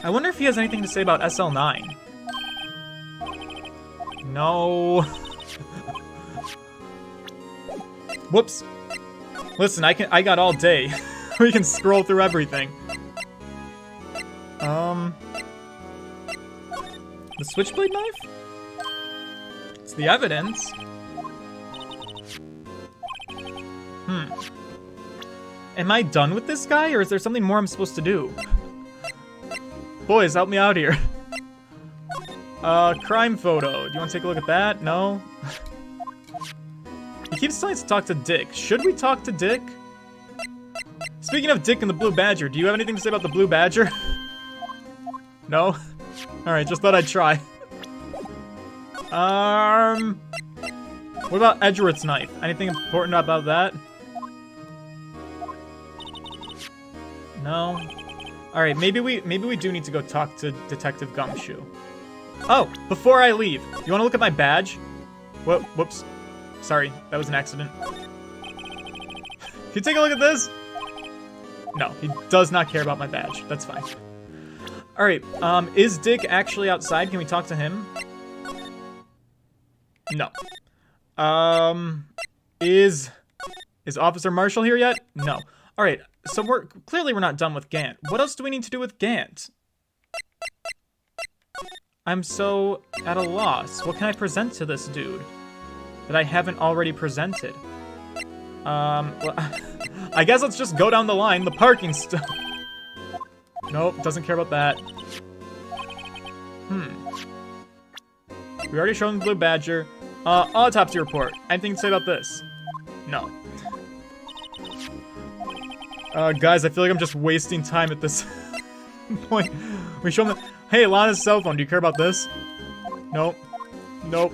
I wonder if he has anything to say about SL9. No. Whoops. Listen, I got all day. We can scroll through everything. The switchblade knife? It's the evidence. Am I done with this guy, or is there something more I'm supposed to do? Boys, help me out here. Crime photo. Do you want to take a look at that? No? He keeps telling us to talk to Dick. Should we talk to Dick? Speaking of Dick and the Blue Badger, do you have anything to say about the Blue Badger? No? Alright, just thought I'd try. What about Edgeworth's knife? Anything important about that? No? Alright, maybe we do need to go talk to Detective Gumshoe. Oh, before I leave, you wanna look at my badge? Whoops. Sorry, that was an accident. Can you take a look at this? No, he does not care about my badge. That's fine. Alright, is Dick actually outside? Can we talk to him? No. Is Officer Marshall here yet? No. Alright, so we're not done with Gant. What else do we need to do with Gant? I'm so at a loss. What can I present to this dude that I haven't already presented? Well, I guess let's just go down the line. The parking stuff. Nope, doesn't care about that. We already showed him the blue badger. Autopsy report. Anything to say about this? No. Guys, I feel like I'm just wasting time at this point. We show him the... Hey, Lana's cell phone. Do you care about this? Nope. Nope.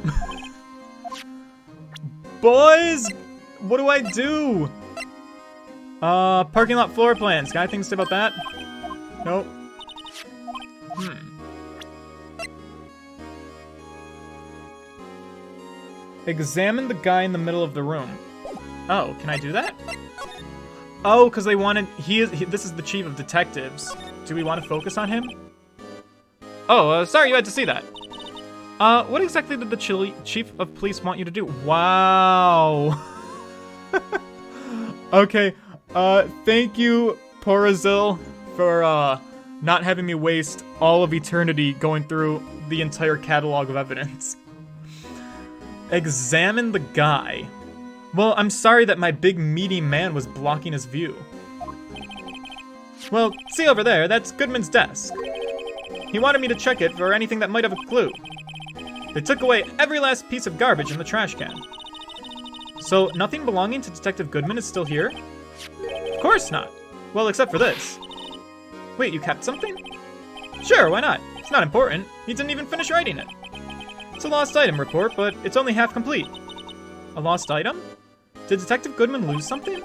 Boys! What do I do? Parking lot floor plans. Got anything to say about that? Nope. Examine the guy in the middle of the room. Oh, can I do that? Oh, because they wanted... this is the chief of detectives. Do we want to focus on him? Oh, sorry you had to see that. What exactly did the chief of police want you to do? Wow. Okay, thank you, Porazil, for, not having me waste all of eternity going through the entire catalog of evidence. Examine the guy. Well, I'm sorry that my big meaty man was blocking his view. Well, see over there, that's Goodman's desk. He wanted me to check it for anything that might have a clue. They took away every last piece of garbage in the trash can. So, nothing belonging to Detective Goodman is still here? Of course not. Well, except for this. Wait, you kept something? Sure, why not? It's not important. He didn't even finish writing it. It's a lost item report, but it's only half complete. A lost item? Did Detective Goodman lose something?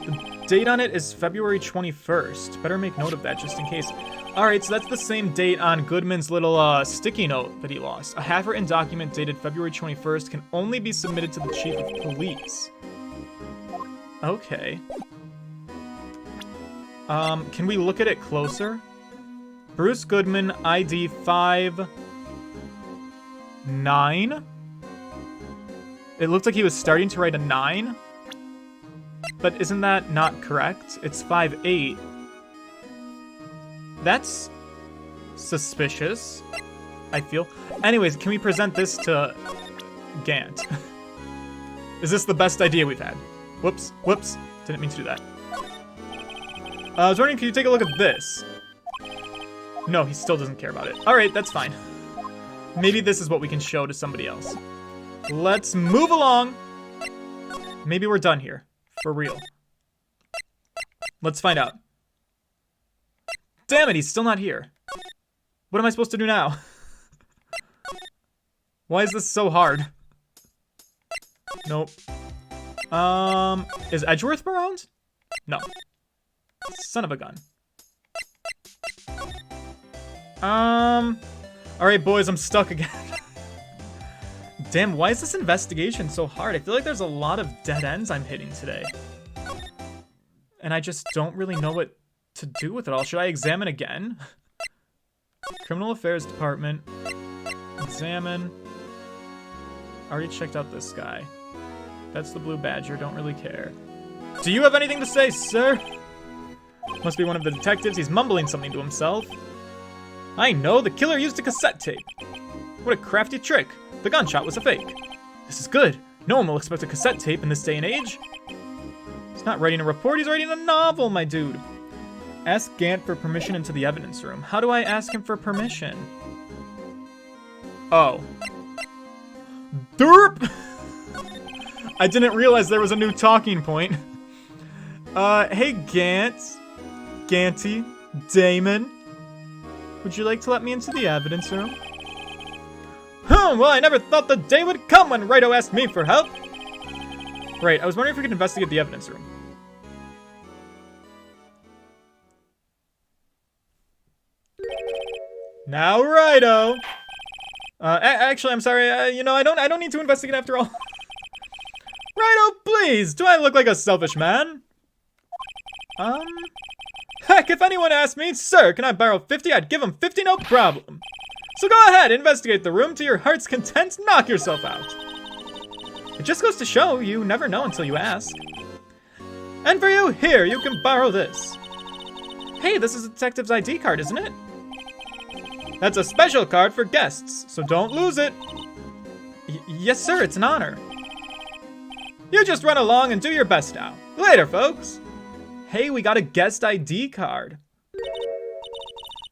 The date on it is February 21st. Better make note of that just in case. Alright, so that's the same date on Goodman's little sticky note that he lost. A half-written document dated February 21st can only be submitted to the chief of police. Okay. Can we look at it closer? Bruce Goodman, ID 5-9? It looked like he was starting to write a 9. But isn't that not correct? It's 5-8. That's suspicious, I feel. Anyways, can we present this to Gant? Is this the best idea we've had? Whoops, whoops. Didn't mean to do that. I was wondering, can you take a look at this? No, he still doesn't care about it. Alright, that's fine. Maybe this is what we can show to somebody else. Let's move along. Maybe we're done here. For real. Let's find out. Damn it, he's still not here. What am I supposed to do now? Why is this so hard? Nope. Is Edgeworth around? No. Son of a gun. Alright, boys, I'm stuck again. Damn, why is this investigation so hard? I feel like there's a lot of dead ends I'm hitting today. And I just don't really know what to do with it all. Should I examine again? Criminal Affairs Department. Examine. Already checked out this guy. That's the blue badger, don't really care. Do you have anything to say, sir? Must be one of the detectives. He's mumbling something to himself. I know, the killer used a cassette tape. What a crafty trick. The gunshot was a fake. This is good. No one will expect a cassette tape in this day and age. He's not writing a report, he's writing a novel, my dude. Ask Gant for permission into the evidence room. How do I ask him for permission? Oh. Derp! I didn't realize there was a new talking point. Hey Gant. Ganty. Damon. Would you like to let me into the evidence room? Well, I never thought the day would come when Wright asked me for help. Right, I was wondering if we could investigate the evidence room. Now, righto. Actually, I'm sorry. You know, I don't need to investigate after all. Righto, please. Do I look like a selfish man? Heck, if anyone asked me, sir, can I borrow 50? I'd give him 50, no problem. So go ahead, investigate the room to your heart's content, knock yourself out. It just goes to show you never know until you ask. And for you, here, you can borrow this. Hey, this is a detective's ID card, isn't it? That's a special card for guests, so don't lose it. Yes, sir, it's an honor. You just run along and do your best now. Later, folks. Hey, we got a guest ID card.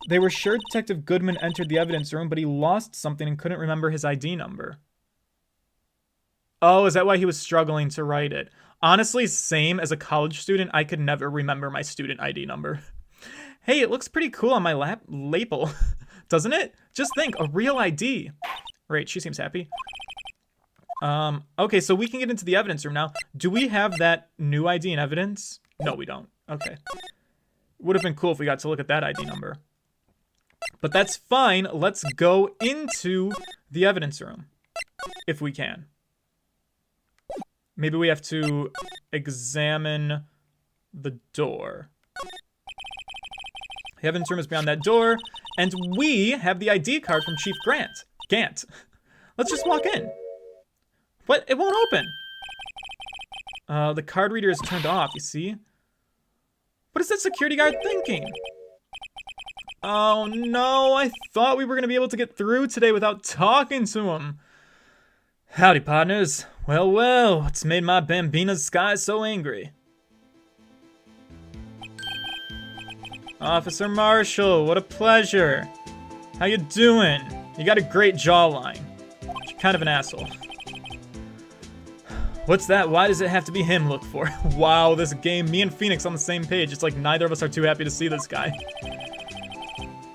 They were sure Detective Goodman entered the evidence room, but he lost something and couldn't remember his ID number. Oh, is that why he was struggling to write it? Honestly, same. As a college student, I could never remember my student ID number. Hey, it looks pretty cool on my label, doesn't it? Just think, a real ID. Right, she seems happy. Okay, so we can get into the evidence room now. Do we have that new ID in evidence? No, we don't. Okay. Would have been cool if we got to look at that ID number. But that's fine. Let's go into the evidence room. If we can. Maybe we have to examine the door. The evidence room is beyond that door. And we have the ID card from Chief Gant. Let's just walk in. What? It won't open. The card reader is turned off, you see? What is that security guard thinking? Oh no, I thought we were going to be able to get through today without talking to him. Howdy, partners. Well, well, what's made my Bambina's sky so angry? Officer Marshall, what a pleasure. How you doing? You got a great jawline. You're kind of an asshole. What's that? Why does it have to be him look for? Wow, this game, me and Phoenix on the same page. It's like neither of us are too happy to see this guy.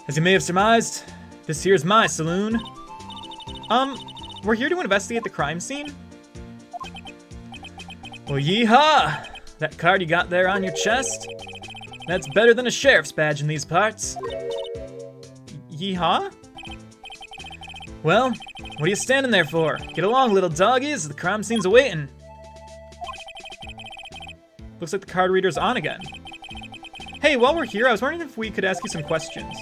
As you may have surmised, this here's my saloon. We're here to investigate the crime scene. Well, yeehaw! That card you got there on your chest? That's better than a sheriff's badge in these parts. Yeehaw? Well, what are you standing there for? Get along, little doggies. The crime scene's awaiting. Looks like the card reader's on again. Hey, while we're here, I was wondering if we could ask you some questions.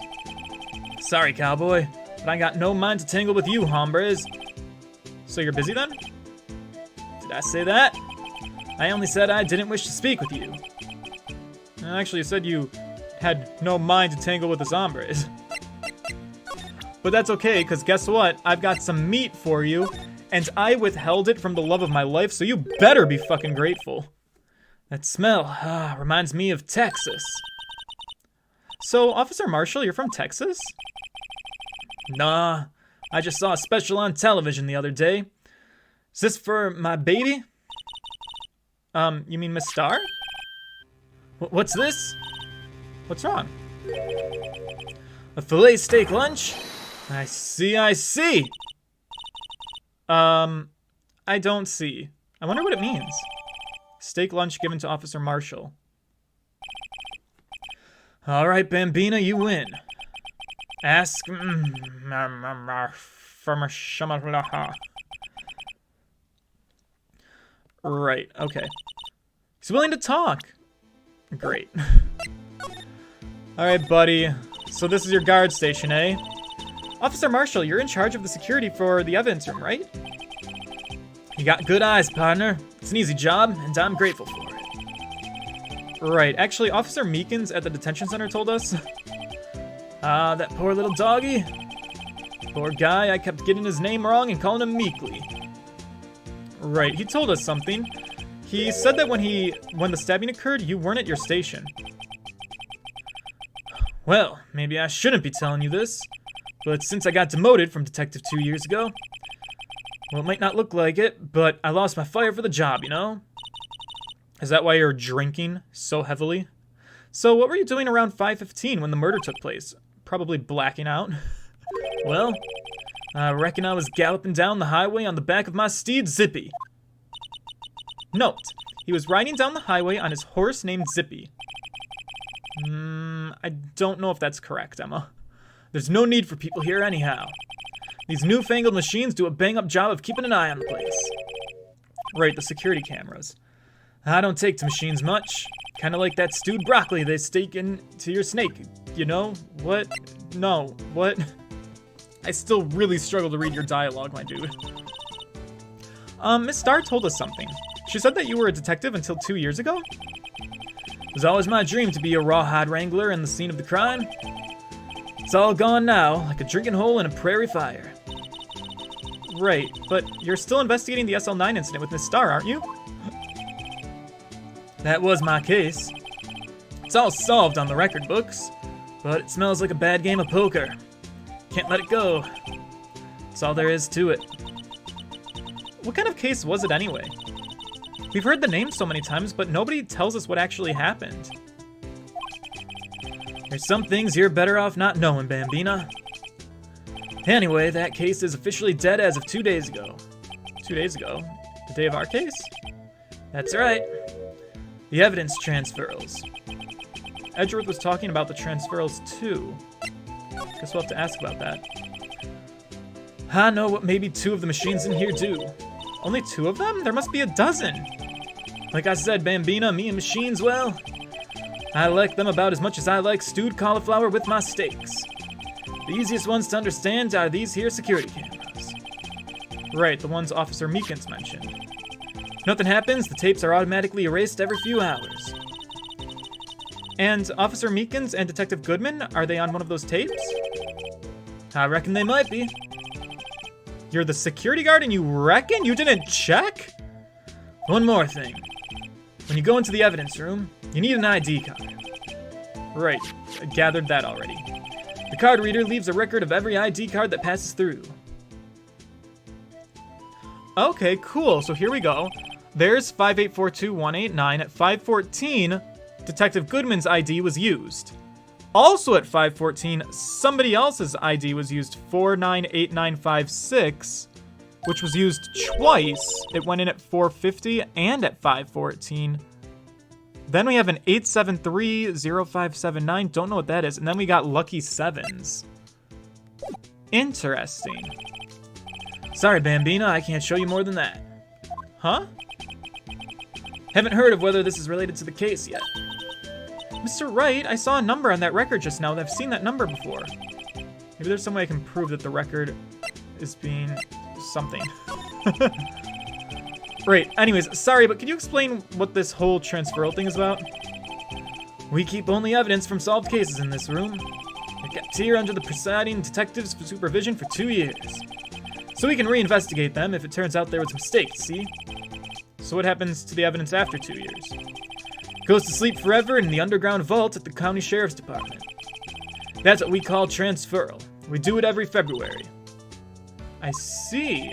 Sorry, cowboy, but I got no mind to tangle with you, hombres. So you're busy then? Did I say that? I only said I didn't wish to speak with you. Actually, you said you had no mind to tangle with the hombres. But that's okay, because guess what? I've got some meat for you, and I withheld it from the love of my life, so you better be fucking grateful. That smell reminds me of Texas. So, Officer Marshall, you're from Texas? Nah, I just saw a special on television the other day. Is this for my baby? You mean Miss Starr? What's this? What's wrong? A filet steak lunch? I see, I see. I don't see. I wonder what it means. Steak lunch given to Officer Marshall. All right, Bambina, you win. Ask Right, okay. He's willing to talk. Great. All right, buddy. So this is your guard station, eh? Officer Marshall, you're in charge of the security for the evidence room, right? You got good eyes, partner. It's an easy job, and I'm grateful for it. Right, actually, Officer Meekins at the detention center told us. That poor little doggy. Poor guy, I kept getting his name wrong and calling him Meekly. Right, he told us something. He said that when the stabbing occurred, you weren't at your station. Well, maybe I shouldn't be telling you this, but since I got demoted from detective 2 years ago, well, it might not look like it, but I lost my fire for the job, you know? Is that why you're drinking so heavily? So what were you doing around 5:15 when the murder took place? Probably blacking out. Well, I reckon I was galloping down the highway on the back of my steed, Zippy. Note, he was riding down the highway on his horse named Zippy. I don't know if that's correct, Emma. There's no need for people here anyhow. These newfangled machines do a bang-up job of keeping an eye on the place. Right, the security cameras. I don't take to machines much. Kind of like that stewed broccoli they stake into your snake. You know? What? No. What? I still really struggle to read your dialogue, my dude. Miss Starr told us something. She said that you were a detective until 2 years ago? It was always my dream to be a rawhide wrangler in the scene of the crime. It's all gone now, like a drinking hole in a prairie fire. Right, but you're still investigating the SL9 incident with Miss Starr, aren't you? That was my case. It's all solved on the record books. But it smells like a bad game of poker. Can't let it go. That's all there is to it. What kind of case was it anyway? We've heard the name so many times, but nobody tells us what actually happened. There's some things you're better off not knowing, Bambina. Anyway, that case is officially dead as of 2 days ago. 2 days ago? The day of our case? That's right. The evidence transferals. Edgeworth was talking about the transferals too. Guess we'll have to ask about that. I know what maybe 2 of the machines in here do. Only 2 of them? There must be a dozen. Like I said, Bambina, me and machines, well, I like them about as much as I like stewed cauliflower with my steaks. The easiest ones to understand are these here security cameras. Right, the ones Officer Meekins mentioned. If nothing happens, the tapes are automatically erased every few hours. And Officer Meekins and Detective Goodman, are they on one of those tapes? I reckon they might be. You're the security guard and you reckon you didn't check? One more thing. When you go into the evidence room, you need an ID card. Right, I gathered that already. The card reader leaves a record of every ID card that passes through. Okay, cool, so here we go. There's 5842189. At 514, Detective Goodman's ID was used. Also at 514, somebody else's ID was used, 498956, which was used twice. It went in at 450 and at 514. Then we have an 8730579, don't know what that is, and then we got lucky 7s. Interesting. Sorry, Bambina, I can't show you more than that. Huh? Haven't heard of whether this is related to the case yet. Mr. Wright, I saw a number on that record just now, and I've seen that number before. Maybe there's some way I can prove that the record is being something. Right, anyways, sorry, but can you explain what this whole transferal thing is about? We keep only evidence from solved cases in this room. It kept here under the presiding detective's supervision for 2 years. So we can reinvestigate them if it turns out there was a mistake, see? So what happens to the evidence after 2 years? It goes to sleep forever in the underground vault at the county sheriff's department. That's what we call transferal. We do it every February. I see.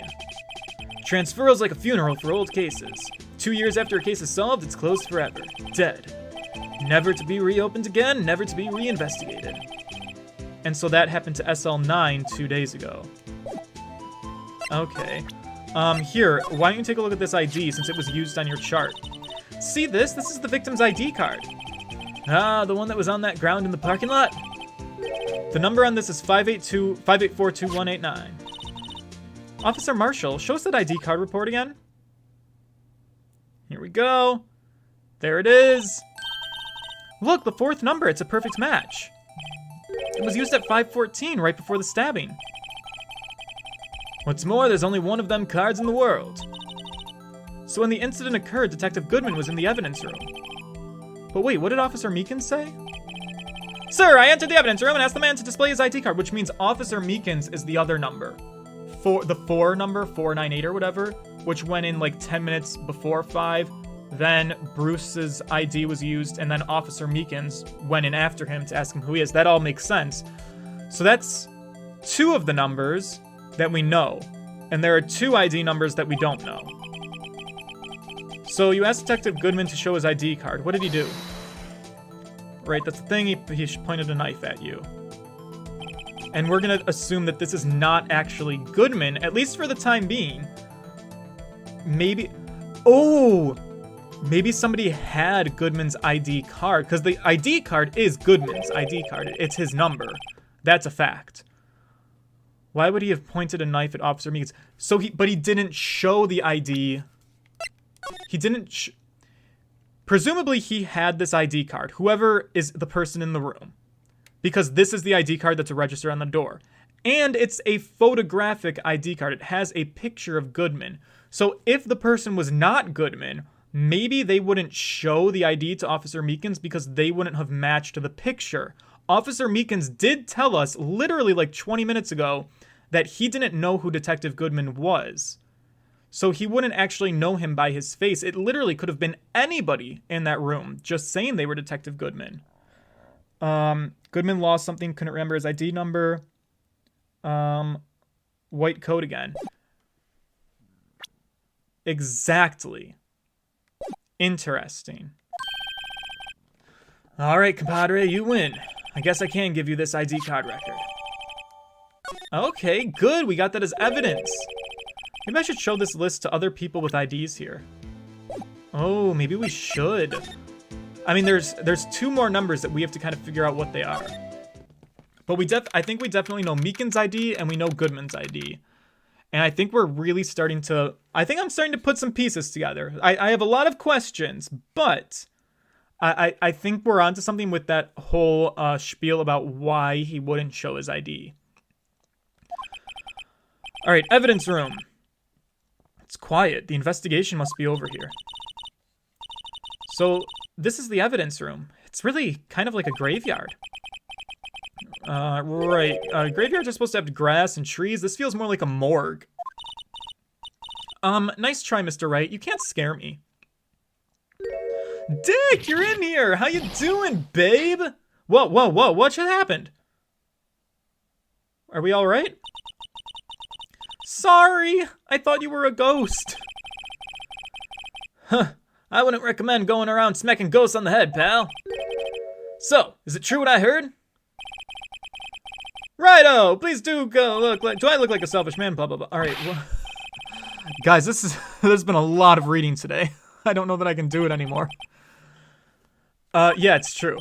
Transferal's like a funeral for old cases. 2 years after a case is solved, it's closed forever. Dead. Never to be reopened again, never to be reinvestigated. And so that happened to SL9 2 days ago. Okay. Here, why don't you take a look at this ID since it was used on your chart? See this? This is the victim's ID card. Ah, the one that was on that ground in the parking lot? The number on this is 5842189. Officer Marshall, show us that ID card report again. Here we go. There it is. Look, the 4th number, it's a perfect match. It was used at 514, right before the stabbing. What's more, there's only one of them cards in the world. So when the incident occurred, Detective Goodman was in the evidence room. But wait, what did Officer Meekins say? Sir, I entered the evidence room and asked the man to display his ID card, which means Officer Meekins is the other number. The 4 number, 498 or whatever, which went in like 10 minutes before 5. Then Bruce's ID was used, and then Officer Meekins went in after him to ask him who he is. That all makes sense. So that's 2 of the numbers that we know, and there are 2 ID numbers that we don't know. So you asked Detective Goodman to show his ID card. What did he do? Right, that's the thing, he pointed a knife at you. And we're gonna assume that this is not actually Goodman, at least for the time being. Maybe... Oh! Maybe somebody had Goodman's ID card, because the ID card is Goodman's ID card. It's his number. That's a fact. Why would he have pointed a knife at Officer Meekins? But he didn't show the ID. He didn't... Presumably he had this ID card, whoever is the person in the room. Because this is the ID card that's registered on the door. And it's a photographic ID card. It has a picture of Goodman. So if the person was not Goodman, maybe they wouldn't show the ID to Officer Meekins because they wouldn't have matched the picture. Officer Meekins did tell us, literally like 20 minutes ago, that he didn't know who Detective Goodman was. So he wouldn't actually know him by his face. It literally could have been anybody in that room just saying they were Detective Goodman. Goodman lost something, couldn't remember his ID number. White coat again. Exactly. Interesting. Alright, compadre, you win. I guess I can give you this ID card record. Okay, good. We got that as evidence. Maybe I should show this list to other people with IDs here. Oh, maybe we should. I mean, there's 2 more numbers that we have to kind of figure out what they are. But I think we definitely know Meekins' ID and we know Goodman's ID. And I think we're really starting to... I think I'm starting to put some pieces together. I have a lot of questions, but I think we're onto something with that whole spiel about why he wouldn't show his ID. All right, evidence room. It's quiet. The investigation must be over here. So this is the evidence room. It's really kind of like a graveyard. Right. Graveyards are supposed to have grass and trees. This feels more like a morgue. Nice try, Mr. Wright. You can't scare me. Dick, you're in here. How you doing, babe? Whoa, whoa, whoa. What just happened? Are we all right? Sorry. I thought you were a ghost. Huh. I wouldn't recommend going around smacking ghosts on the head, pal. So, is it true what I heard? Righto! Please do go look like... Do I look like a selfish man? Blah, blah, blah. Alright, well... Guys, there's been a lot of reading today. I don't know that I can do it anymore. Yeah, it's true.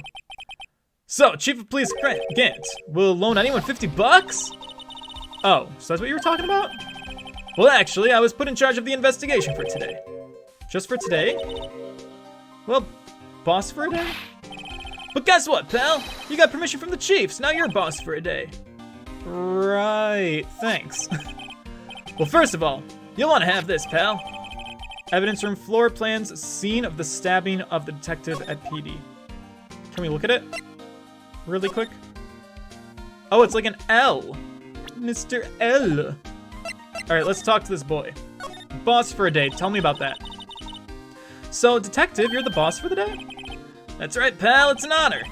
So, Chief of Police Gant will loan anyone $50? Oh, so that's what you were talking about? Well, actually, I was put in charge of the investigation for today. Just for today? Well, boss for a day? But guess what, pal? You got permission from the chiefs. Now you're boss for a day. Right, thanks. Well, first of all, you'll want to have this, pal. Evidence room floor plans, scene of the stabbing of the detective at PD. Can we look at it? Really quick? Oh, it's like an L. Mr. L. Alright, let's talk to this boy. Boss for a day, tell me about that. So, detective, you're the boss for the day? That's right, pal, it's an honor.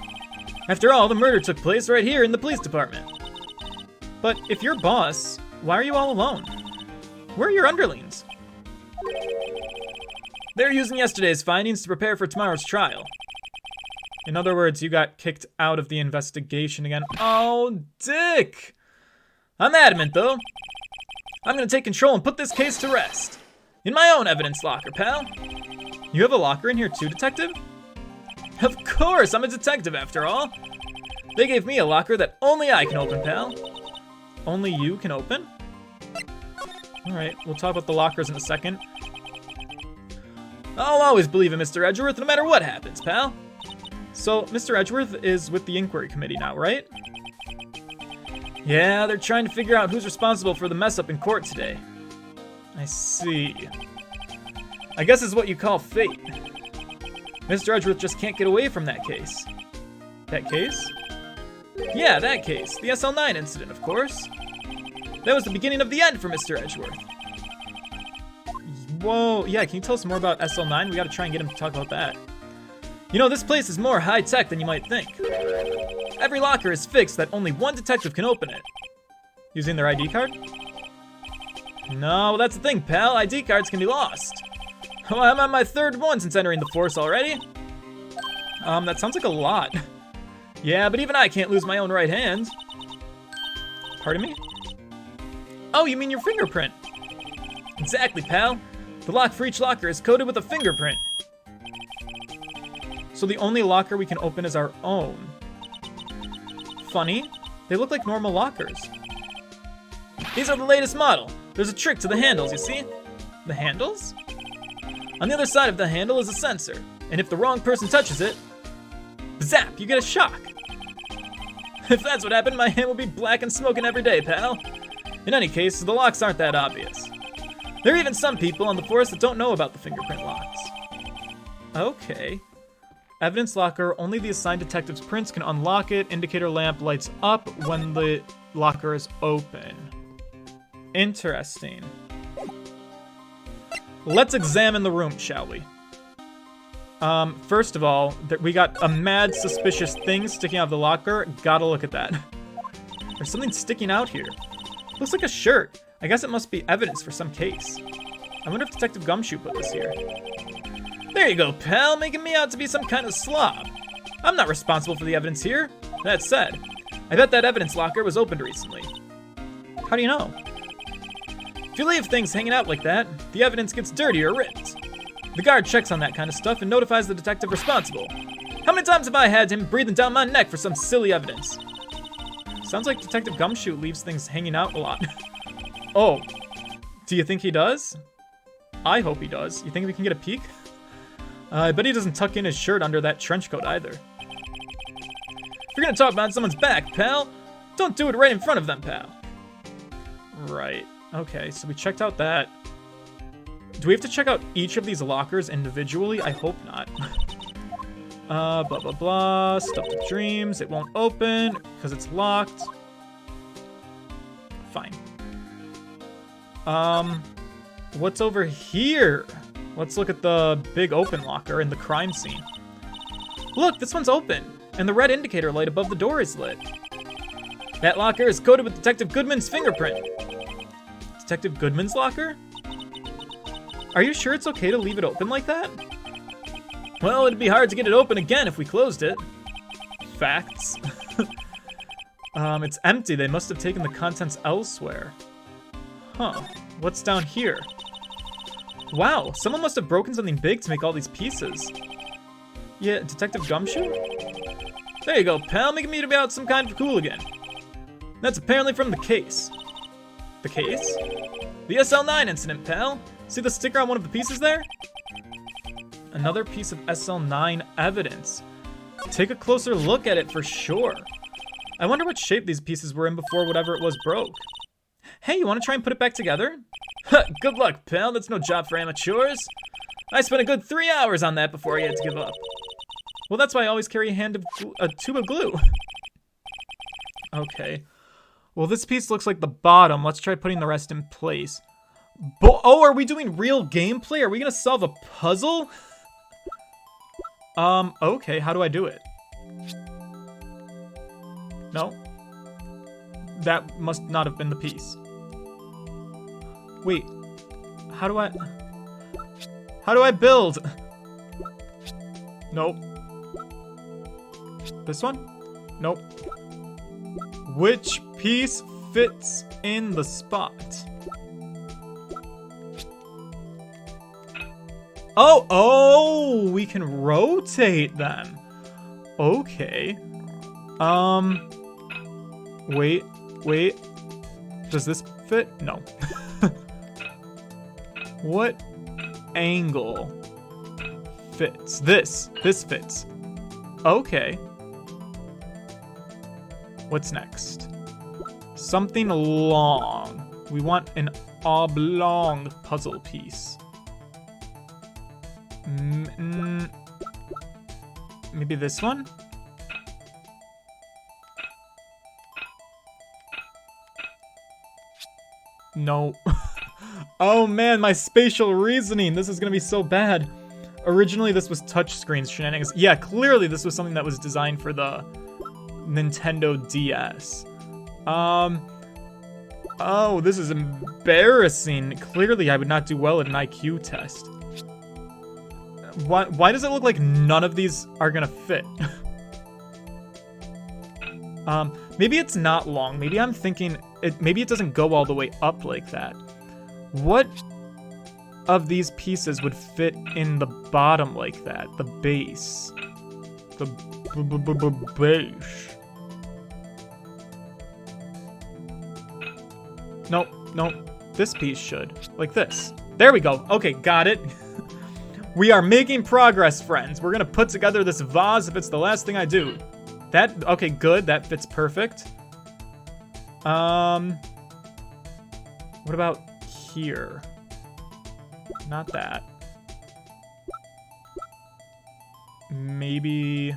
After all, the murder took place right here in the police department. But if you're boss, why are you all alone? Where are your underlings? They're using yesterday's findings to prepare for tomorrow's trial. In other words, you got kicked out of the investigation again. Oh, Dick! I'm adamant, though. I'm gonna take control and put this case to rest. In my own evidence locker, pal. You have a locker in here too, detective? Of course, I'm a detective after all. They gave me a locker that only I can open, pal. Only you can open? Alright, we'll talk about the lockers in a second. I'll always believe in Mr. Edgeworth no matter what happens, pal. So, Mr. Edgeworth is with the inquiry committee now, right? Yeah, they're trying to figure out who's responsible for the mess up in court today. I see. I guess it's what you call fate. Mr. Edgeworth just can't get away from that case. That case? Yeah, that case. The SL9 incident, of course. That was the beginning of the end for Mr. Edgeworth. Whoa, yeah, can you tell us more about SL9? We gotta try and get him to talk about that. You know, this place is more high-tech than you might think. Every locker is fixed that only one detective can open it. Using their ID card? No, that's the thing, pal. ID cards can be lost. Oh, I'm on my 3rd one since entering the force already. That sounds like a lot. Yeah, but even I can't lose my own right hand. Pardon me? Oh, you mean your fingerprint? Exactly, pal. The lock for each locker is coded with a fingerprint. So the only locker we can open is our own. Funny. They look like normal lockers. These are the latest model. There's a trick to the handles, you see? The handles? On the other side of the handle is a sensor, and if the wrong person touches it, zap, you get a shock. If that's what happened, my hand will be black and smoking every day, pal. In any case, the locks aren't that obvious. There are even some people on the force that don't know about the fingerprint locks. Okay. Evidence locker, only the assigned detective's prints can unlock it. Indicator lamp lights up when the locker is open. Interesting. Let's examine the room, shall we? First of all, we got a mad suspicious thing sticking out of the locker. Gotta look at that. There's something sticking out here. Looks like a shirt. I guess it must be evidence for some case. I wonder if Detective Gumshoe put this here. There you go, pal, making me out to be some kind of slob. I'm not responsible for the evidence here. That said, I bet that evidence locker was opened recently. How do you know? If you leave things hanging out like that, the evidence gets dirty or ripped. The guard checks on that kind of stuff and notifies the detective responsible. How many times have I had him breathing down my neck for some silly evidence? Sounds like Detective Gumshoe leaves things hanging out a lot. Oh, do you think he does? I hope he does. You think we can get a peek? I bet he doesn't tuck in his shirt under that trench coat either. If you're gonna talk behind someone's back, pal, don't do it right in front of them, pal. Right. Okay, so we checked out that. Do we have to check out each of these lockers individually? I hope not. Blah, blah, blah. Stuff with dreams. It won't open because it's locked. Fine. What's over here? Let's look at the big open locker in the crime scene. Look, this one's open, and the red indicator light above the door is lit. That locker is coated with Detective Goodman's fingerprint. Detective Goodman's locker? Are you sure it's okay to leave it open like that? Well, it'd be hard to get it open again if we closed it. Facts. It's empty. They must have taken the contents elsewhere. Huh. What's down here? Wow, someone must have broken something big to make all these pieces. Yeah, Detective Gumshoe? There you go, pal, making me to be out some kind of hooligan. That's apparently from the case. The case? The SL9 incident, pal. See the sticker on one of the pieces there? Another piece of SL9 evidence. Take a closer look at it for sure. I wonder what shape these pieces were in before whatever it was broke. Hey, you want to try and put it back together? Good luck, pal. That's no job for amateurs. I spent a good 3 hours on that before I had to give up. Well, that's why I always carry a tube of glue. Okay. Well, this piece looks like the bottom. Let's try putting the rest in place. Oh, are we doing real gameplay? Are we gonna solve a puzzle? Okay, how do I do it? No. That must not have been the piece. Wait, how do I build? Nope. This one? Nope. Which piece fits in the spot? Oh, we can rotate them. Okay. Wait. Does this fit? No. What angle fits? This fits. Okay. What's next? Something long. We want an oblong puzzle piece. Maybe this one? No. Oh man, my spatial reasoning. This is gonna be so bad. Originally, this was touchscreen shenanigans. Yeah, clearly this was something that was designed for the Nintendo DS. Oh, this is embarrassing. Clearly, I would not do well at an IQ test. Why does it look like none of these are gonna fit? Maybe it's not long. Maybe I'm thinking, maybe it doesn't go all the way up like that. What of these pieces would fit in the bottom like that? The base. The base. Nope. This piece should. Like this. There we go. Okay, got it. We are making progress, friends. We're gonna put together this vase if it's the last thing I do. Okay, good. That fits perfect. What about here? Not that. Maybe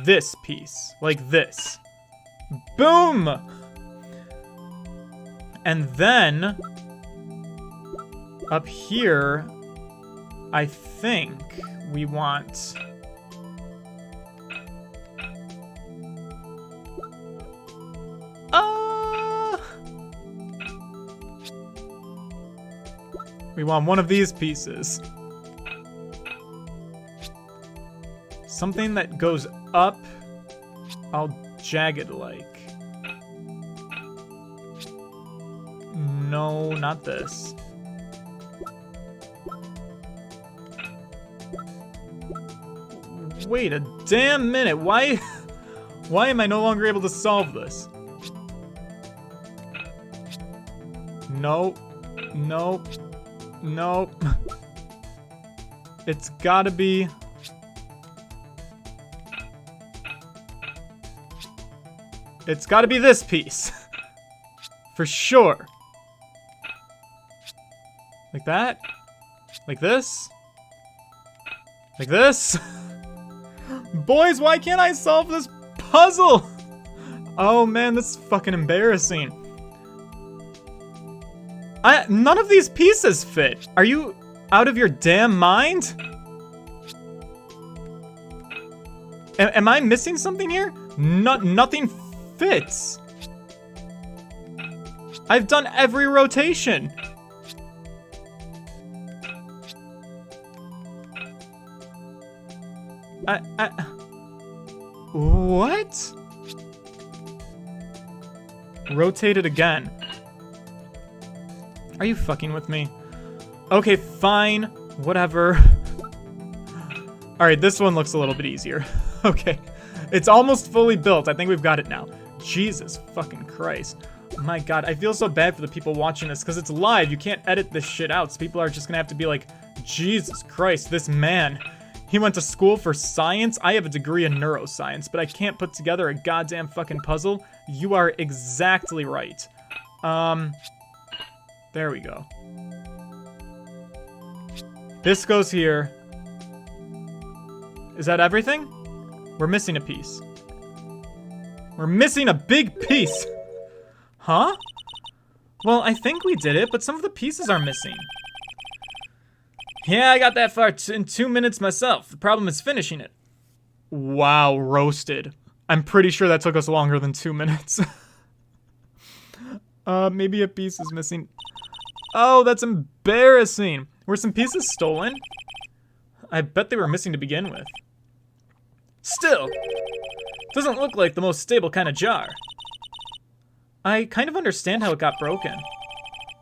this piece, like this. Boom! And then up here, I think we want... we want one of these pieces. Something that goes up, all jagged-like. No, not this. Wait a damn minute, why am I no longer able to solve this? Nope. Nope. Nope. It's gotta be... It's gotta be this piece. For sure. Like that? Like this? Like this? Boys, why can't I solve this puzzle? Oh man, this is fucking embarrassing. None of these pieces fit. Are you out of your damn mind? Am I missing something here? Nothing fits. I've done every rotation. What? Rotate it again. Are you fucking with me? Okay, fine. Whatever. Alright, this one looks a little bit easier. Okay. It's almost fully built. I think we've got it now. Jesus fucking Christ. My god, I feel so bad for the people watching this because it's live. You can't edit this shit out. So people are just gonna have to be like, Jesus Christ, this man. He went to school for science. I have a degree in neuroscience, but I can't put together a goddamn fucking puzzle. You are exactly right. There we go. This goes here. Is that everything? We're missing a piece. We're missing a big piece. Huh? Well, I think we did it, but some of the pieces are missing. Yeah, I got that far in 2 minutes myself. The problem is finishing it. Wow, roasted. I'm pretty sure that took us longer than 2 minutes. Maybe a piece is missing. Oh, that's embarrassing. Were some pieces stolen? I bet they were missing to begin with. Still, doesn't look like the most stable kind of jar. I kind of understand how it got broken.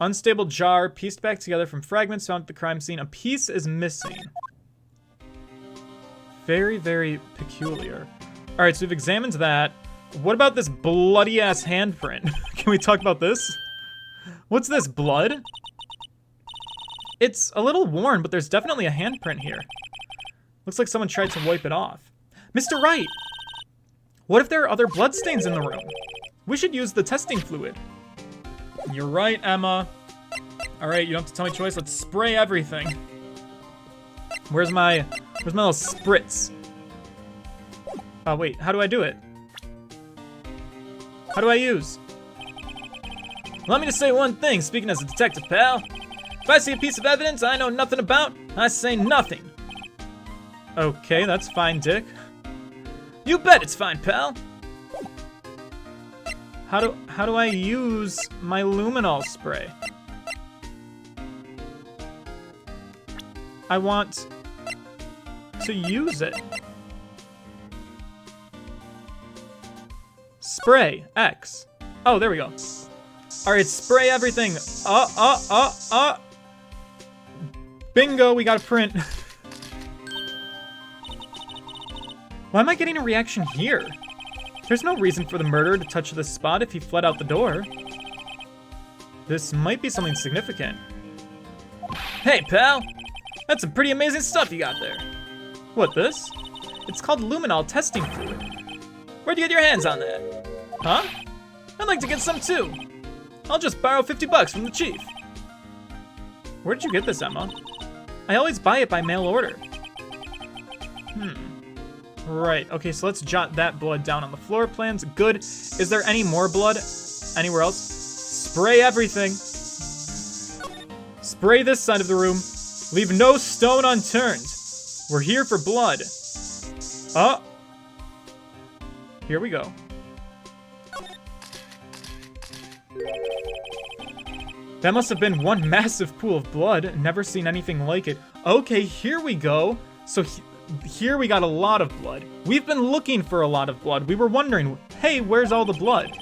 Unstable jar, pieced back together from fragments found at the crime scene. A piece is missing. Very, very peculiar. Alright, so we've examined that. What about this bloody-ass handprint? Can we talk about this? What's this, blood? It's a little worn, but there's definitely a handprint here. Looks like someone tried to wipe it off. Mr. Wright! What if there are other bloodstains in the room? We should use the testing fluid. You're right, Emma. Alright, you don't have to tell me twice. Let's spray everything. Where's my little spritz? Oh, wait. How do I do it? How do I use? Allow me to say one thing, speaking as a detective, pal. If I see a piece of evidence I know nothing about, I say nothing. Okay, that's fine, Dick. You bet it's fine, pal. How do I use my luminol spray? I want to use it. Spray, X. Oh, there we go. Alright, spray everything. Bingo, we got a print. Why am I getting a reaction here? There's no reason for the murderer to touch this spot if he fled out the door. This might be something significant. Hey, pal! That's some pretty amazing stuff you got there. What, this? It's called luminol testing fluid. Where'd you get your hands on that? Huh? I'd like to get some too. I'll just borrow 50 bucks from the chief. Where'd you get this, Emma? I always buy it by mail order. Right, okay, so let's jot that blood down on the floor plans. Good. Is there any more blood anywhere else? Spray everything. Spray this side of the room. Leave no stone unturned. We're here for blood. Oh. Here we go. That must have been one massive pool of blood. Never seen anything like it. Okay, here we go. So here we got a lot of blood. We've been looking for a lot of blood. We were wondering, hey, where's all the blood?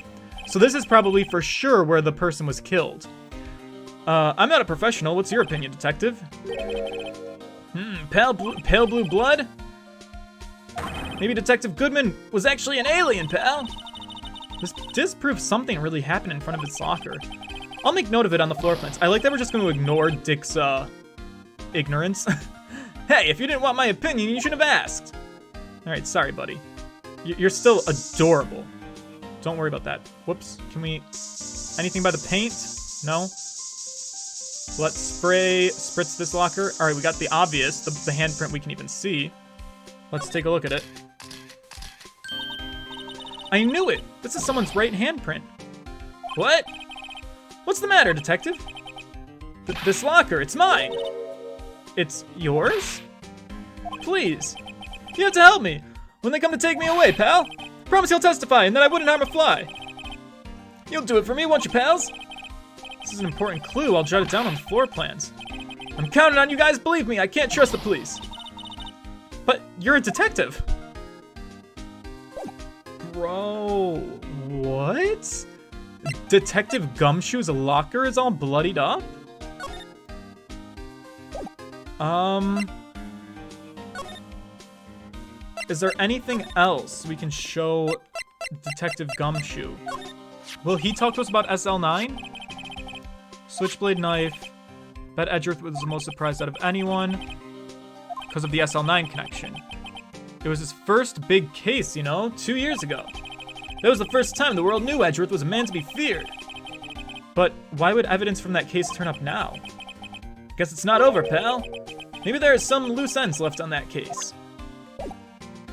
So this is probably for sure where the person was killed. I'm not a professional. What's your opinion, detective? Pale blue blood? Maybe Detective Goodman was actually an alien, pal. This disproves something really happened in front of his locker. I'll make note of it on the floor plans. I like that we're just going to ignore Dick's, ignorance. Hey, if you didn't want my opinion, you should have asked. Alright, sorry, buddy. You're still adorable. Don't worry about that. Whoops. Can we... anything by the paint? No? Let's spritz this locker. Alright, we got the obvious, the handprint we can even see. Let's take a look at it. I knew it! This is someone's right handprint. What? What's the matter, detective? This locker, it's mine! It's yours? Please. You have to help me when they come to take me away, pal. Promise you'll testify and that I wouldn't harm a fly. You'll do it for me, won't you, pals? This is an important clue. I'll jot it down on the floor plans. I'm counting on you guys. Believe me, I can't trust the police. But you're a detective. Bro, what? Detective Gumshoe's locker is all bloodied up? Is there anything else we can show Detective Gumshoe? Will he talk to us about SL9? Switchblade knife. Bet Edgeworth was the most surprised out of anyone because of the SL9 connection. It was his first big case, you know, 2 years ago. That was the first time the world knew Edgeworth was a man to be feared. But why would evidence from that case turn up now? Guess it's not over, pal. Maybe there are some loose ends left on that case.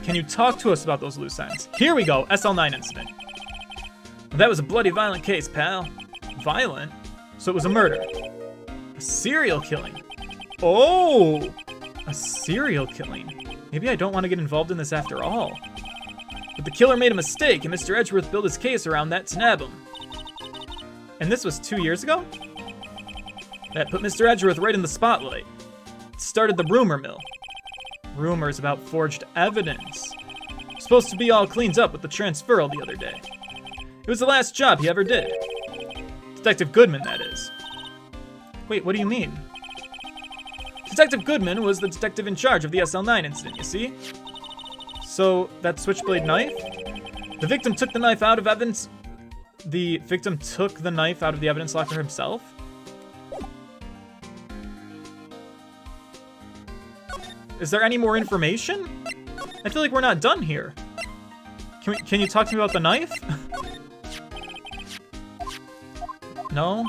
Can you talk to us about those loose ends? Here we go, SL9 incident. That was a bloody violent case, pal. Violent? So it was a murder. A serial killing. Oh! A serial killing. Maybe I don't want to get involved in this after all. But the killer made a mistake, and Mr. Edgeworth built his case around that to nab him. And this was 2 years ago? That put Mr. Edgeworth right in the spotlight. It started the rumor mill. Rumors about forged evidence. Supposed to be all cleaned up with the transferal the other day. It was the last job he ever did. Detective Goodman, that is. Wait, what do you mean? Detective Goodman was the detective in charge of the SL9 incident, you see? So, that switchblade knife? The victim took the knife out of evidence... The victim took the knife out of the evidence locker himself? Is there any more information? I feel like we're not done here. Can you talk to me about the knife? No?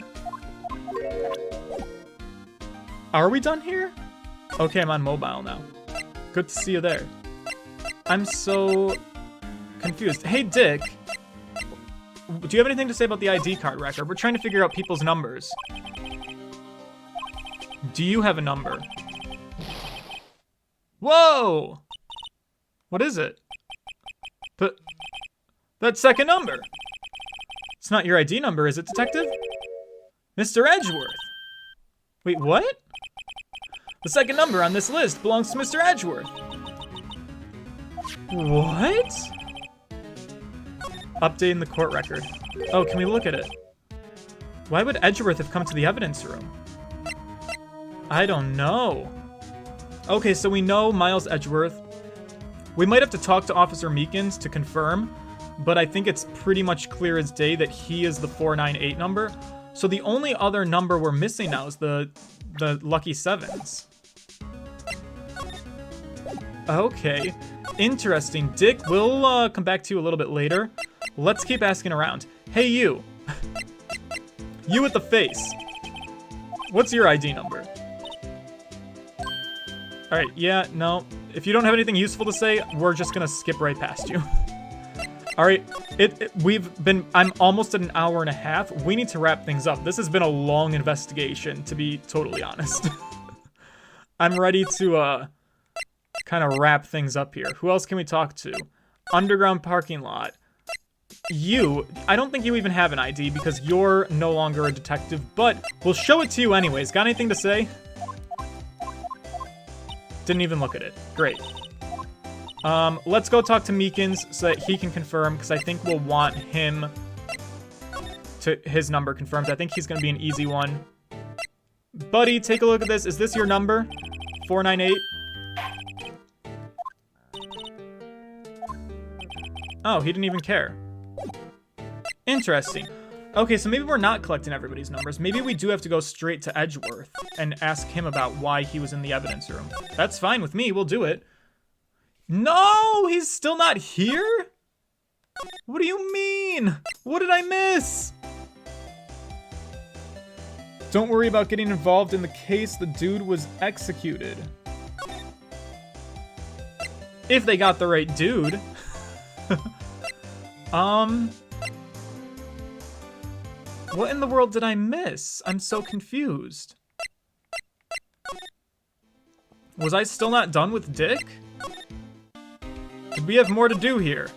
Are we done here? Okay, I'm on mobile now. Good to see you there. I'm so confused. Hey, Dick. Do you have anything to say about the ID card record? We're trying to figure out people's numbers. Do you have a number? Whoa! What is it? That second number. It's not your ID number, is it, detective? Mr. Edgeworth. Wait, what? The second number on this list belongs to Mr. Edgeworth. What? Updating the court record. Oh, can we look at it? Why would Edgeworth have come to the evidence room? I don't know. Okay, so we know Miles Edgeworth. We might have to talk to Officer Meekins to confirm, but I think it's pretty much clear as day that he is the 498 number. So the only other number we're missing now is the lucky sevens. Okay, interesting. Dick, we'll come back to you a little bit later. Let's keep asking around. Hey, you. You with the face. What's your ID number? All right, yeah, no. If you don't have anything useful to say, we're just gonna skip right past you. All right, I'm almost at an hour and a half. We need to wrap things up. This has been a long investigation, to be totally honest. I'm ready to kind of wrap things up here. Who else can we talk to? Underground parking lot. You, I don't think you even have an ID because you're no longer a detective, but we'll show it to you anyways. Got anything to say? Didn't even look at it. Great. Let's go talk to Meekins so that he can confirm, because I think we'll want him to his number confirmed. I think he's going to be an easy one. Buddy, take a look at this. Is this your number? 498? Oh, he didn't even care. Interesting. Okay, so maybe we're not collecting everybody's numbers. Maybe we do have to go straight to Edgeworth and ask him about why he was in the evidence room. That's fine with me. We'll do it. No, he's still not here? What do you mean? What did I miss? Don't worry about getting involved in the case. The dude was executed. If they got the right dude. What in the world did I miss? I'm so confused. Was I still not done with Dick? Did we have more to do here?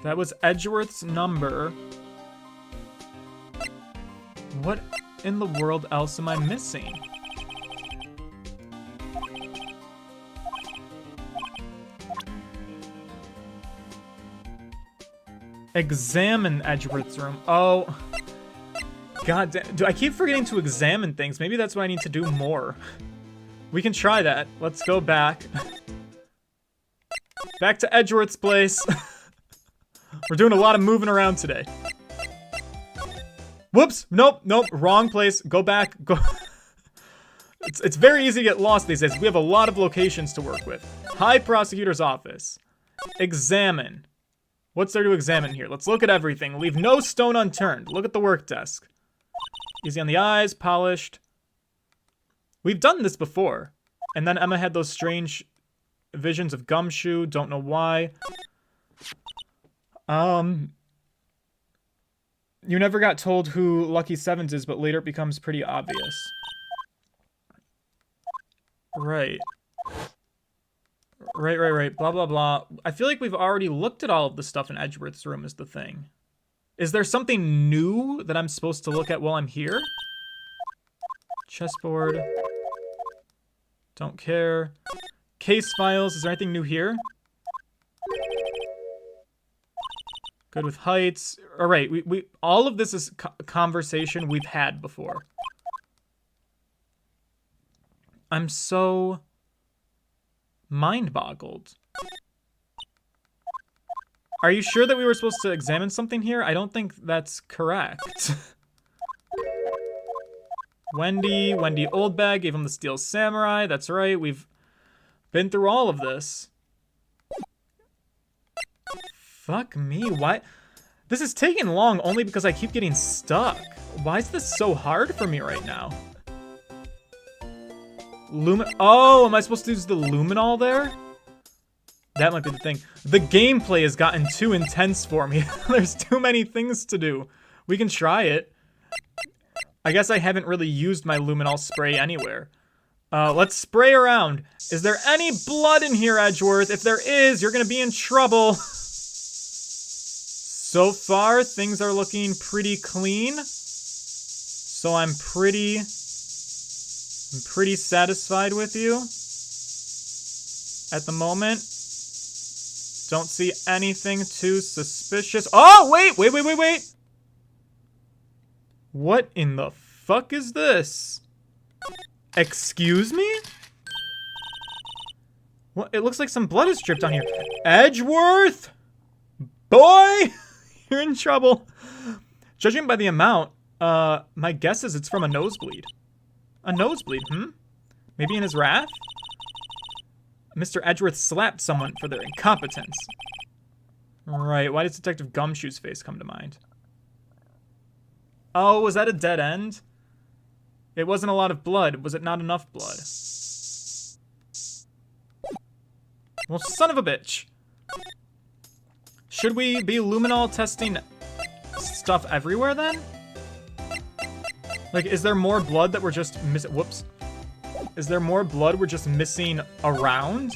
That was Edgeworth's number. What in the world else am I missing? Examine Edgeworth's room. Oh. God damn. Do I keep forgetting to examine things? Maybe that's what I need to do more. We can try that. Let's go back. Back to Edgeworth's place. We're doing a lot of moving around today. Whoops. Nope. Nope. Wrong place. Go back. Go. It's very easy to get lost these days. We have a lot of locations to work with. High Prosecutor's Office. Examine. What's there to examine here? Let's look at everything. Leave no stone unturned. Look at the work desk. Easy on the eyes. Polished. We've done this before. And then Emma had those strange visions of Gumshoe. Don't know why. You never got told who Lucky Sevens is, but later it becomes pretty obvious. Right. Right. Blah, blah, blah. I feel like we've already looked at all of the stuff in Edgeworth's room is the thing. Is there something new that I'm supposed to look at while I'm here? Chessboard. Don't care. Case files. Is there anything new here? Good with heights. All right. We all of this is conversation we've had before. I'm so mind-boggled. Are you sure that we were supposed to examine something here? I don't think that's correct. Wendy Oldbag gave him the Steel Samurai. That's right. We've been through all of this. Fuck me. Why? This is taking long only because I keep getting stuck. Why is this so hard for me right now? Oh, am I supposed to use the luminol there? That might be the thing. The gameplay has gotten too intense for me. There's too many things to do. We can try it. I guess I haven't really used my luminol spray anywhere. Let's spray around. Is there any blood in here, Edgeworth? If there is, you're gonna be in trouble. So far, things are looking pretty clean. So I'm pretty satisfied with you at the moment. Don't see anything too suspicious. Oh, wait. What in the fuck is this? Excuse me? What? It looks like some blood is dripped on here. Edgeworth? Boy, you're in trouble. Judging by the amount, my guess is it's from a nosebleed. A nosebleed, Maybe in his wrath? Mr. Edgeworth slapped someone for their incompetence. Right, why does Detective Gumshoe's face come to mind? Oh, was that a dead end? It wasn't a lot of blood. Was it not enough blood? Well, son of a bitch. Should we be luminol testing stuff everywhere then? Like, is there more blood that we're just missing? Whoops. Is there more blood we're just missing around?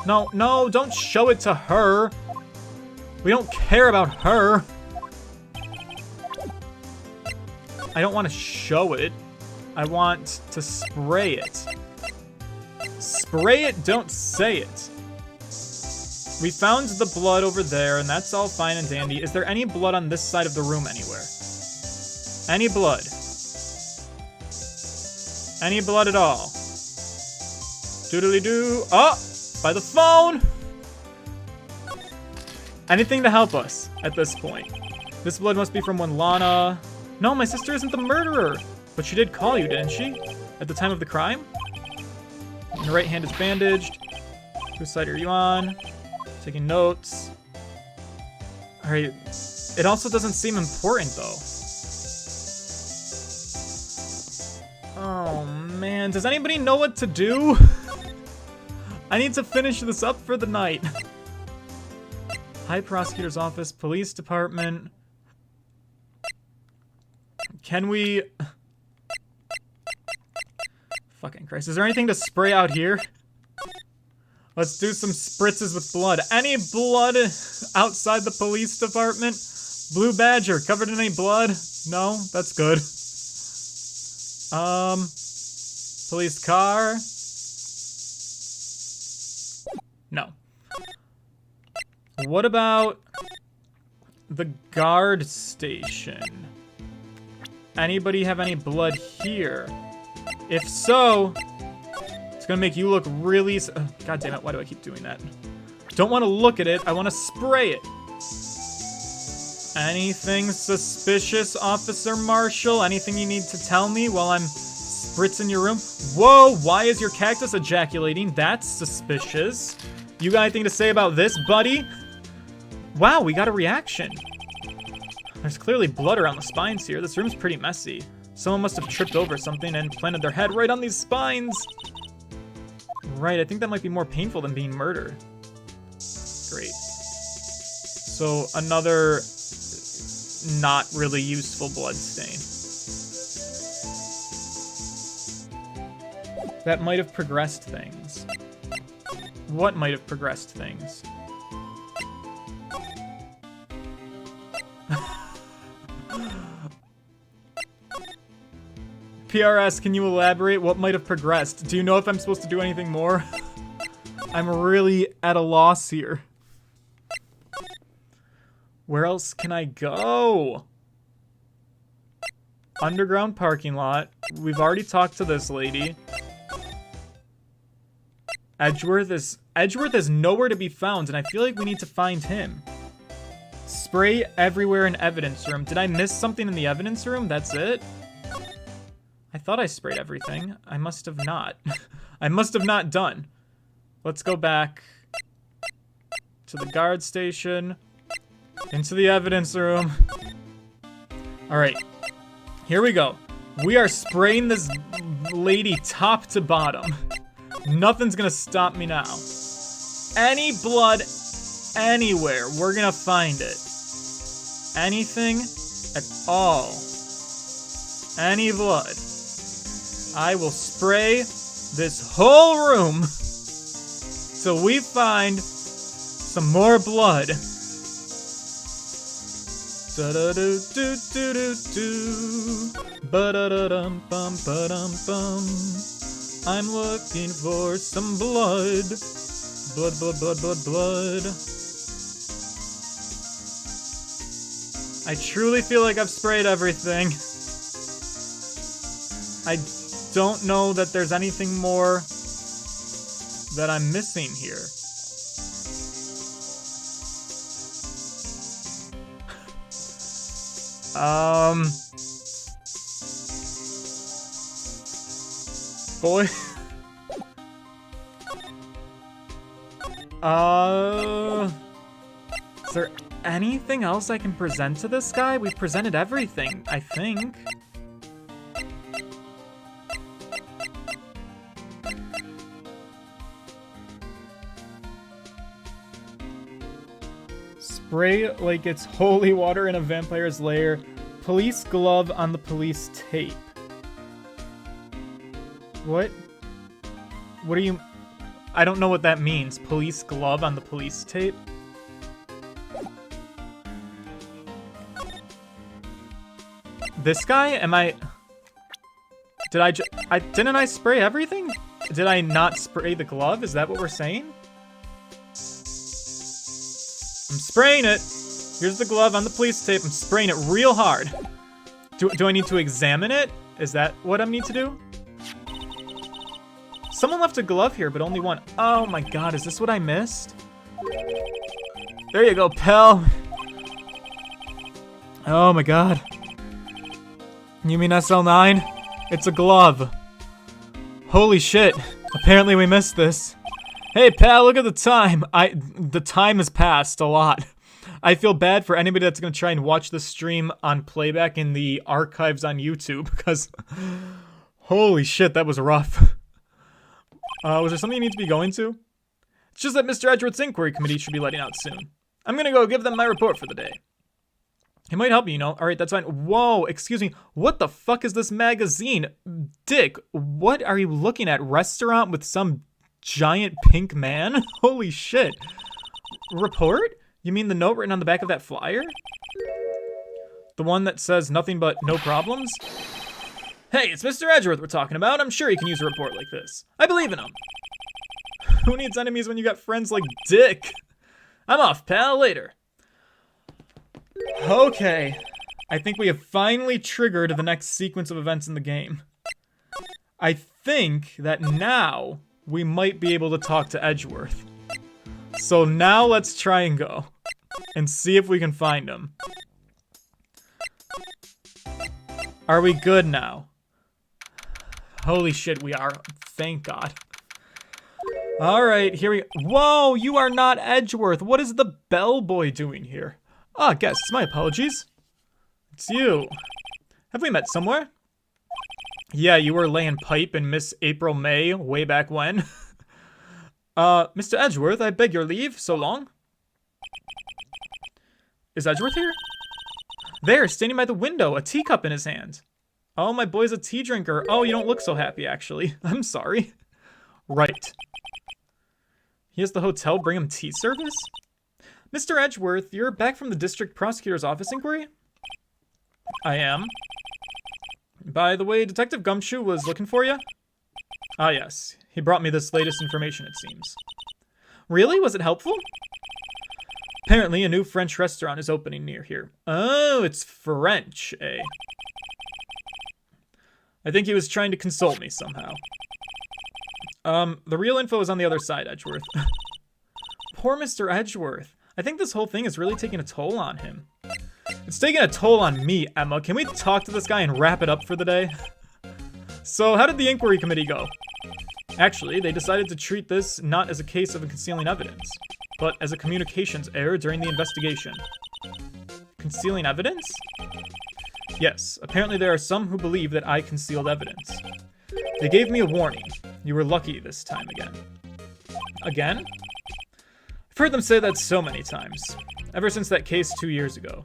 No, no, don't show it to her. We don't care about her. I don't want to show it. I want to spray it. Spray it, don't say it. We found the blood over there, and that's all fine and dandy. Is there any blood on this side of the room anywhere? Any blood? Any blood at all? Doodly-doo. Oh! By the phone! Anything to help us at this point. This blood must be from when Lana... No, my sister isn't the murderer! But she did call you, didn't she? At the time of the crime? Your right hand is bandaged. Whose side are you on? Taking notes. Alright. It also doesn't seem important, though. Oh, man. Does anybody know what to do? I need to finish this up for the night. High Prosecutor's Office, Police Department. Can we... Fucking Christ. Is there anything to spray out here? Let's do some spritzes with blood. Any blood outside the police department? Blue Badger, covered in any blood? No? That's good. Police car? No. What about the guard station? Anybody have any blood here? If so, it's gonna make you look really... God damn it, why do I keep doing that? Don't want to look at it, I want to spray it. Anything suspicious, Officer Marshall? Anything you need to tell me while I'm spritzing your room? Whoa, why is your cactus ejaculating? That's suspicious. You got anything to say about this, buddy? Wow, we got a reaction. There's clearly blood around the spines here. This room's pretty messy. Someone must have tripped over something and planted their head right on these spines. Right, I think that might be more painful than being murdered. Great. So, another not really useful blood stain. That might have progressed things. What might have progressed things? PRS, can you elaborate? What might have progressed? Do you know if I'm supposed to do anything more? I'm really at a loss here. Where else can I go? Underground parking lot. We've already talked to this lady. Edgeworth is nowhere to be found, and I feel like we need to find him. Spray everywhere in evidence room. Did I miss something in the evidence room? That's it? I thought I sprayed everything. I must have not. I must have not done. Let's go back to the guard station. Into the evidence room. Alright. Here we go. We are spraying this lady top to bottom. Nothing's gonna stop me now. Any blood anywhere, we're gonna find it. Anything at all. Any blood. I will spray this whole room till we find some more blood. Da-da-do-do-do-do-do. Ba-da-da-dum-bum-ba-dum-bum. I'm looking for some blood. Blood, blood, blood, blood, blood. I truly feel like I've sprayed everything. I don't know that there's anything more that I'm missing here. Boy. Is there anything else I can present to this guy? We've presented everything, I think. Spray like it's holy water in a vampire's lair. Police glove on the police tape. What? What are you... I don't know what that means. Police glove on the police tape? This guy? Am I... Didn't I spray everything? Did I not spray the glove? Is that what we're saying? I'm spraying it. Here's the glove on the police tape. I'm spraying it real hard. Do I need to examine it? Is that what I need to do? Someone left a glove here, but only one. Oh my god, is this what I missed? There you go, pal. Oh my god. You mean SL9? It's a glove. Holy shit. Apparently we missed this. Hey pal, look at the time. The time has passed a lot. I feel bad for anybody that's gonna try and watch this stream on playback in the archives on YouTube, because holy shit, that was rough. Was there something you need to be going to? It's just that Mr. Edgeworth's inquiry committee should be letting out soon. I'm gonna go give them my report for the day. It might help you, you know. Alright, that's fine. Whoa, excuse me. What the fuck is this magazine? Dick, what are you looking at? Restaurant with some giant pink man? Holy shit. Report? You mean the note written on the back of that flyer? The one that says nothing but no problems? Hey, it's Mr. Edgeworth we're talking about. I'm sure he can use a report like this. I believe in him. Who needs enemies when you got friends like Dick? I'm off, pal. Later. Okay. I think we have finally triggered the next sequence of events in the game. I think that now we might be able to talk to Edgeworth. So now let's try and go and see if we can find him. Are we good now? Holy shit, we are. Thank God. Alright, here we go. Whoa, you are not Edgeworth. What is the bellboy doing here? Ah, guests, my apologies. It's you. Have we met somewhere? Yeah, you were laying pipe in Miss April May way back when. Mr. Edgeworth, I beg your leave. So long. Is Edgeworth here? There, standing by the window, a teacup in his hand. Oh, my boy's a tea drinker. Oh, you don't look so happy, actually. I'm sorry. Right. He has the hotel bring him tea service? Mr. Edgeworth, you're back from the district prosecutor's office inquiry? I am. By the way, Detective Gumshoe was looking for you? Ah, yes. He brought me this latest information, it seems. Really? Was it helpful? Apparently, a new French restaurant is opening near here. Oh, it's French, eh? I think he was trying to console me somehow. The real info is on the other side, Edgeworth. Poor Mr. Edgeworth. I think this whole thing is really taking a toll on him. It's taking a toll on me, Emma. Can we talk to this guy and wrap it up for the day? So, how did the inquiry committee go? Actually, they decided to treat this not as a case of concealing evidence, but as a communications error during the investigation. Concealing evidence? Yes, apparently there are some who believe that I concealed evidence. They gave me a warning. You were lucky this time again. Again? I've heard them say that so many times. Ever since that case 2 years ago.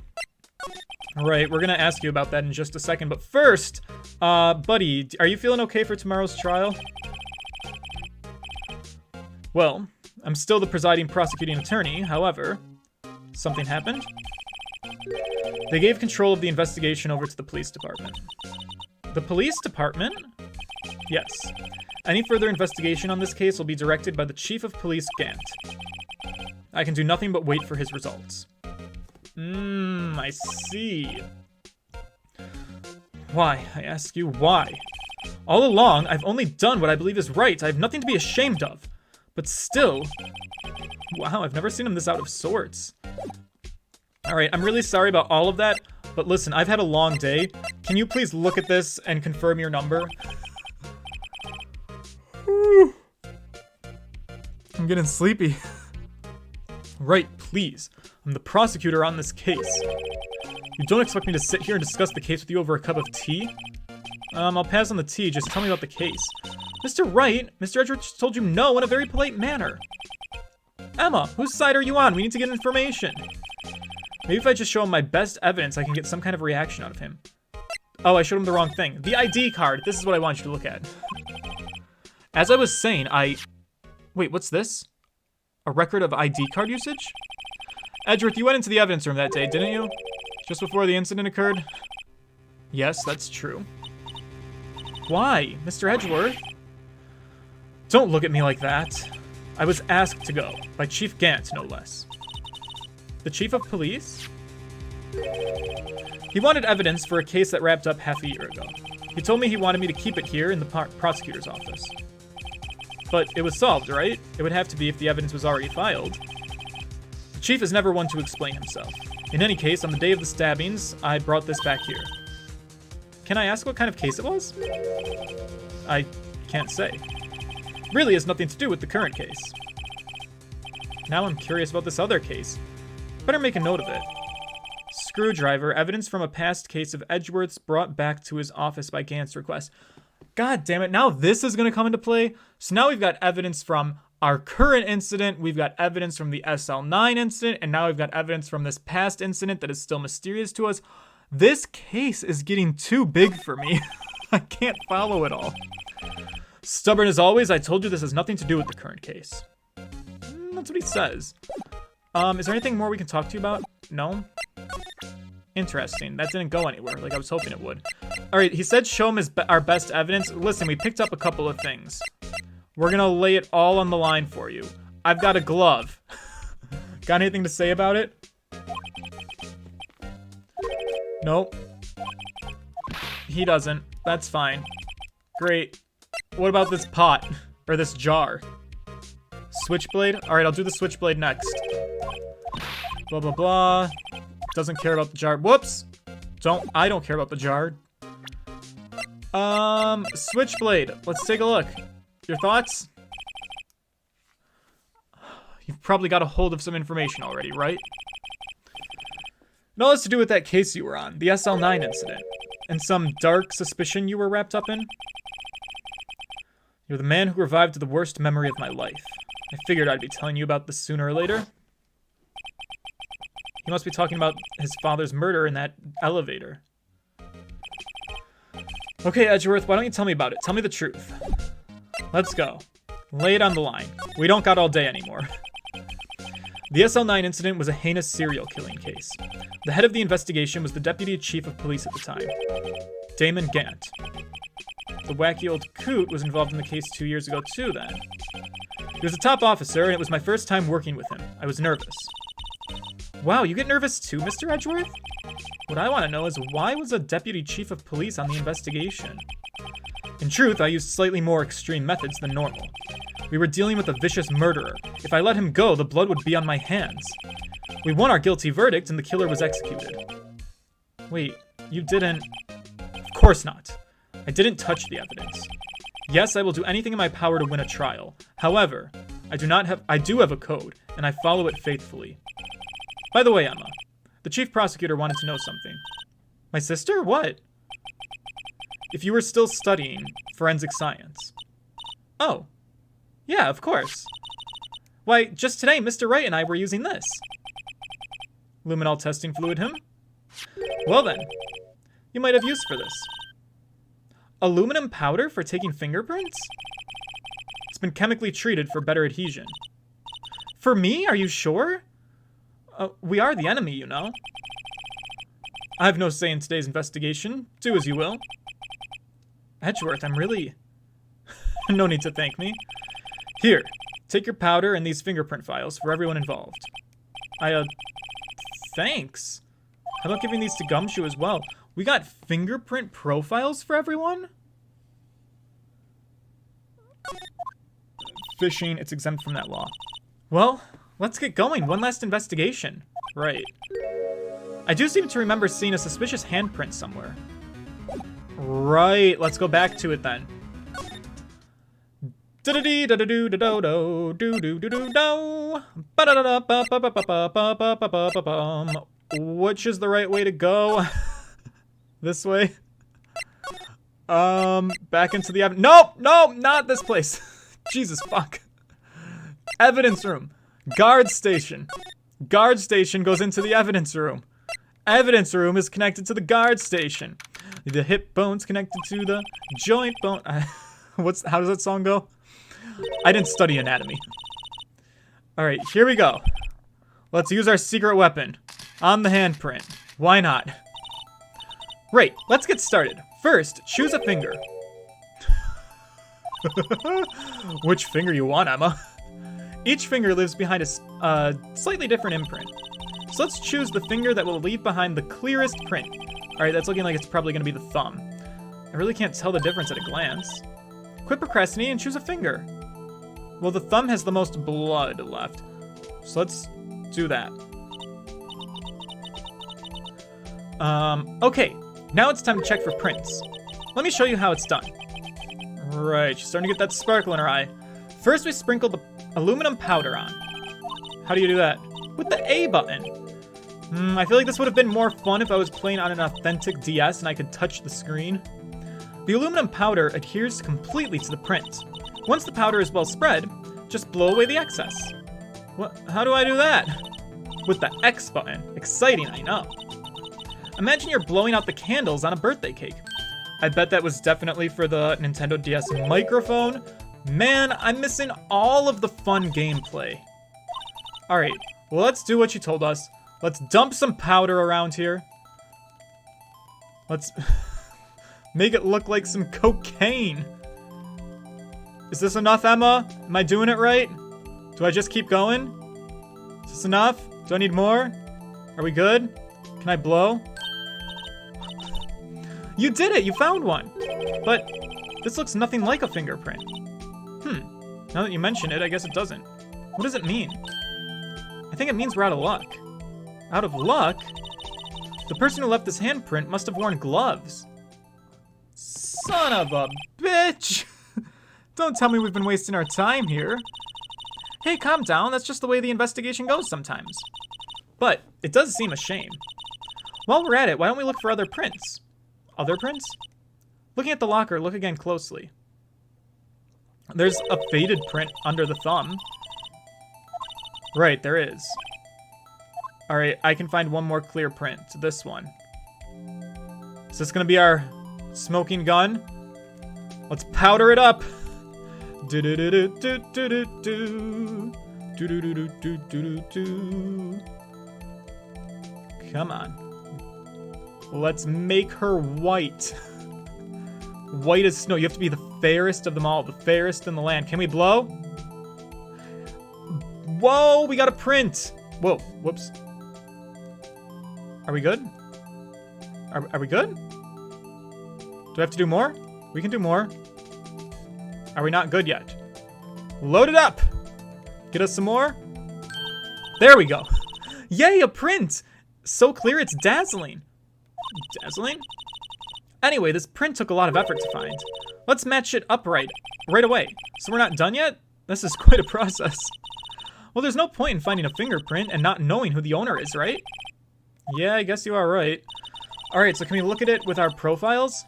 Alright, we're gonna ask you about that in just a second, but first, buddy, are you feeling okay for tomorrow's trial? Well, I'm still the presiding prosecuting attorney, however, something happened? They gave control of the investigation over to the police department. The police department? Yes. Any further investigation on this case will be directed by the Chief of Police, Gant. I can do nothing but wait for his results. I see. Why? I ask you, why? All along, I've only done what I believe is right. I have nothing to be ashamed of. But still... Wow, I've never seen him this out of sorts. Alright, I'm really sorry about all of that, but listen, I've had a long day. Can you please look at this and confirm your number? I'm getting sleepy. Right, please. I'm the prosecutor on this case. You don't expect me to sit here and discuss the case with you over a cup of tea? I'll pass on the tea, just tell me about the case. Mr. Wright, Mr. Edgeworth told you no in a very polite manner. Emma, whose side are you on? We need to get information. Maybe if I just show him my best evidence, I can get some kind of reaction out of him. Oh, I showed him the wrong thing. The ID card. This is what I want you to look at. As I was saying, Wait, what's this? A record of ID card usage? Edgeworth, you went into the evidence room that day, didn't you? Just before the incident occurred? Yes, that's true. Why, Mr. Edgeworth? Don't look at me like that. I was asked to go, by Chief Gant, no less. The Chief of Police? He wanted evidence for a case that wrapped up half a year ago. He told me he wanted me to keep it here in the prosecutor's office. But it was solved, right? It would have to be if the evidence was already filed. The Chief is never one to explain himself. In any case, on the day of the stabbings, I brought this back here. Can I ask what kind of case it was? I can't say. Really has nothing to do with the current case. Now I'm curious about this other case. Better make a note of it. Screwdriver, evidence from a past case of Edgeworth's brought back to his office by Gant's request. God damn it, now this is going to come into play. So now we've got evidence from our current incident, we've got evidence from the SL9 incident, and now we've got evidence from this past incident that is still mysterious to us. This case is getting too big for me. I can't follow it all. Stubborn as always, I told you this has nothing to do with the current case. That's what he says. Is there anything more we can talk to you about? No? Interesting. That didn't go anywhere, like I was hoping it would. Alright, he said show him our best evidence. Listen, we picked up a couple of things. We're gonna lay it all on the line for you. I've got a glove. Got anything to say about it? Nope. He doesn't. That's fine. Great. What about this pot? Or this jar? Switchblade? Alright, I'll do the switchblade next. Blah, blah, blah. Doesn't care about the jar. Whoops! I don't care about the jar. Switchblade. Let's take a look. Your thoughts? You've probably got a hold of some information already, right? It all has to do with that case you were on, the SL9 incident, and some dark suspicion you were wrapped up in. You're the man who revived the worst memory of my life. I figured I'd be telling you about this sooner or later. He must be talking about his father's murder in that elevator. Okay, Edgeworth, why don't you tell me about it? Tell me the truth. Let's go. Lay it on the line. We don't got all day anymore. The SL9 incident was a heinous serial killing case. The head of the investigation was the deputy chief of police at the time, Damon Gant. The wacky old coot was involved in the case 2 years ago too then. He was a top officer, and it was my first time working with him. I was nervous. Wow, you get nervous too, Mr. Edgeworth? What I want to know is why was a deputy chief of police on the investigation? In truth, I used slightly more extreme methods than normal. We were dealing with a vicious murderer. If I let him go, the blood would be on my hands. We won our guilty verdict and the killer was executed. Wait, you didn't... Of course not. I didn't touch the evidence. Yes, I will do anything in my power to win a trial. However, I do have a code, and I follow it faithfully. By the way, Emma, the chief prosecutor wanted to know something. My sister? What? If you were still studying forensic science. Oh. Yeah, of course. Why, just today, Mr. Wright and I were using this. Luminol testing fluid him? Well then, you might have use for this. Aluminum powder for taking fingerprints? It's been chemically treated for better adhesion. For me? Are you sure? We are the enemy, you know. I have no say in today's investigation. Do as you will. Edgeworth, I'm really... No need to thank me. Here, take your powder and these fingerprint files for everyone involved. Thanks. How about giving these to Gumshoe as well? We got fingerprint profiles for everyone? Phishing, it's exempt from that law. Well, let's get going. One last investigation. Right. I do seem to remember seeing a suspicious handprint somewhere. Right, let's go back to it then. Which is the right way to go? This way? Back into the nope, not this place. Jesus fuck. Evidence room. Guard station. Guard station goes into the evidence room. Evidence room is connected to the guard station. The hip bone's connected to the joint bone. How does that song go? I didn't study anatomy. Alright, here we go. Let's use our secret weapon on the handprint. Why not? Right, let's get started. First, choose a finger. Which finger you want, Emma? Each finger lives behind a slightly different imprint. So let's choose the finger that will leave behind the clearest print. Alright, that's looking like it's probably going to be the thumb. I really can't tell the difference at a glance. Quit procrastinating and choose a finger. Well, the thumb has the most blood left. So let's do that. Okay. Now it's time to check for prints. Let me show you how it's done. Right, she's starting to get that sparkle in her eye. First, we sprinkle the aluminum powder on. How do you do that? With the A button. I feel like this would have been more fun if I was playing on an authentic DS and I could touch the screen. The aluminum powder adheres completely to the print. Once the powder is well spread, just blow away the excess. What? How do I do that? With the X button. Exciting, I know. Imagine you're blowing out the candles on a birthday cake. I bet that was definitely for the Nintendo DS microphone. Man, I'm missing all of the fun gameplay. Alright, well, let's do what you told us. Let's dump some powder around here. Let's make it look like some cocaine. Is this enough, Emma? Am I doing it right? Do I just keep going? Is this enough? Do I need more? Are we good? Can I blow? You did it! You found one! But this looks nothing like a fingerprint. Now that you mention it, I guess it doesn't. What does it mean? I think it means we're out of luck. Out of luck? The person who left this handprint must have worn gloves. Son of a bitch! Don't tell me we've been wasting our time here. Hey, calm down. That's just the way the investigation goes sometimes. But it does seem a shame. While we're at it, why don't we look for other prints? Other prints? Looking at the locker, look again closely. There's a faded print under the thumb. Right, there is. Alright, I can find one more clear print. This one. Is this gonna be our smoking gun? Let's powder it up! Come on. Let's make her white. White as snow. You have to be the fairest of them all. The fairest in the land. Can we blow? Whoa, we got a print. Whoa, whoops. Are we good? Are we good? Do I have to do more? We can do more. Are we not good yet? Load it up. Get us some more. There we go. Yay, a print. So clear it's dazzling. Dazzling? Anyway, this print took a lot of effort to find. Let's match it up right away. So we're not done yet? This is quite a process. Well, there's no point in finding a fingerprint and not knowing who the owner is, right? Yeah, I guess you are right. Alright, so can we look at it with our profiles?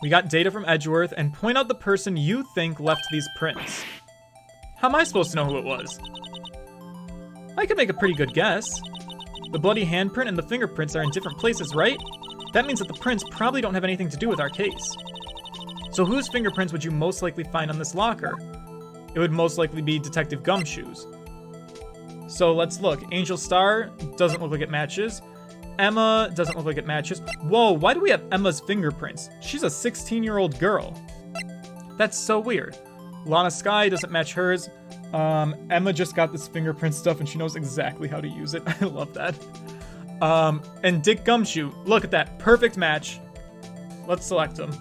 We got data from Edgeworth, and point out the person you think left these prints. How am I supposed to know who it was? I could make a pretty good guess. The bloody handprint and the fingerprints are in different places, right? That means that the prints probably don't have anything to do with our case. So whose fingerprints would you most likely find on this locker? It would most likely be Detective Gumshoe's. So let's look. Angel Starr doesn't look like it matches. Emma doesn't look like it matches. Whoa, why do we have Emma's fingerprints? She's a 16-year-old girl. That's so weird. Lana Sky doesn't match hers. Emma just got this fingerprint stuff and she knows exactly how to use it. I love that. And Dick Gumshoe, look at that, perfect match. Let's select him.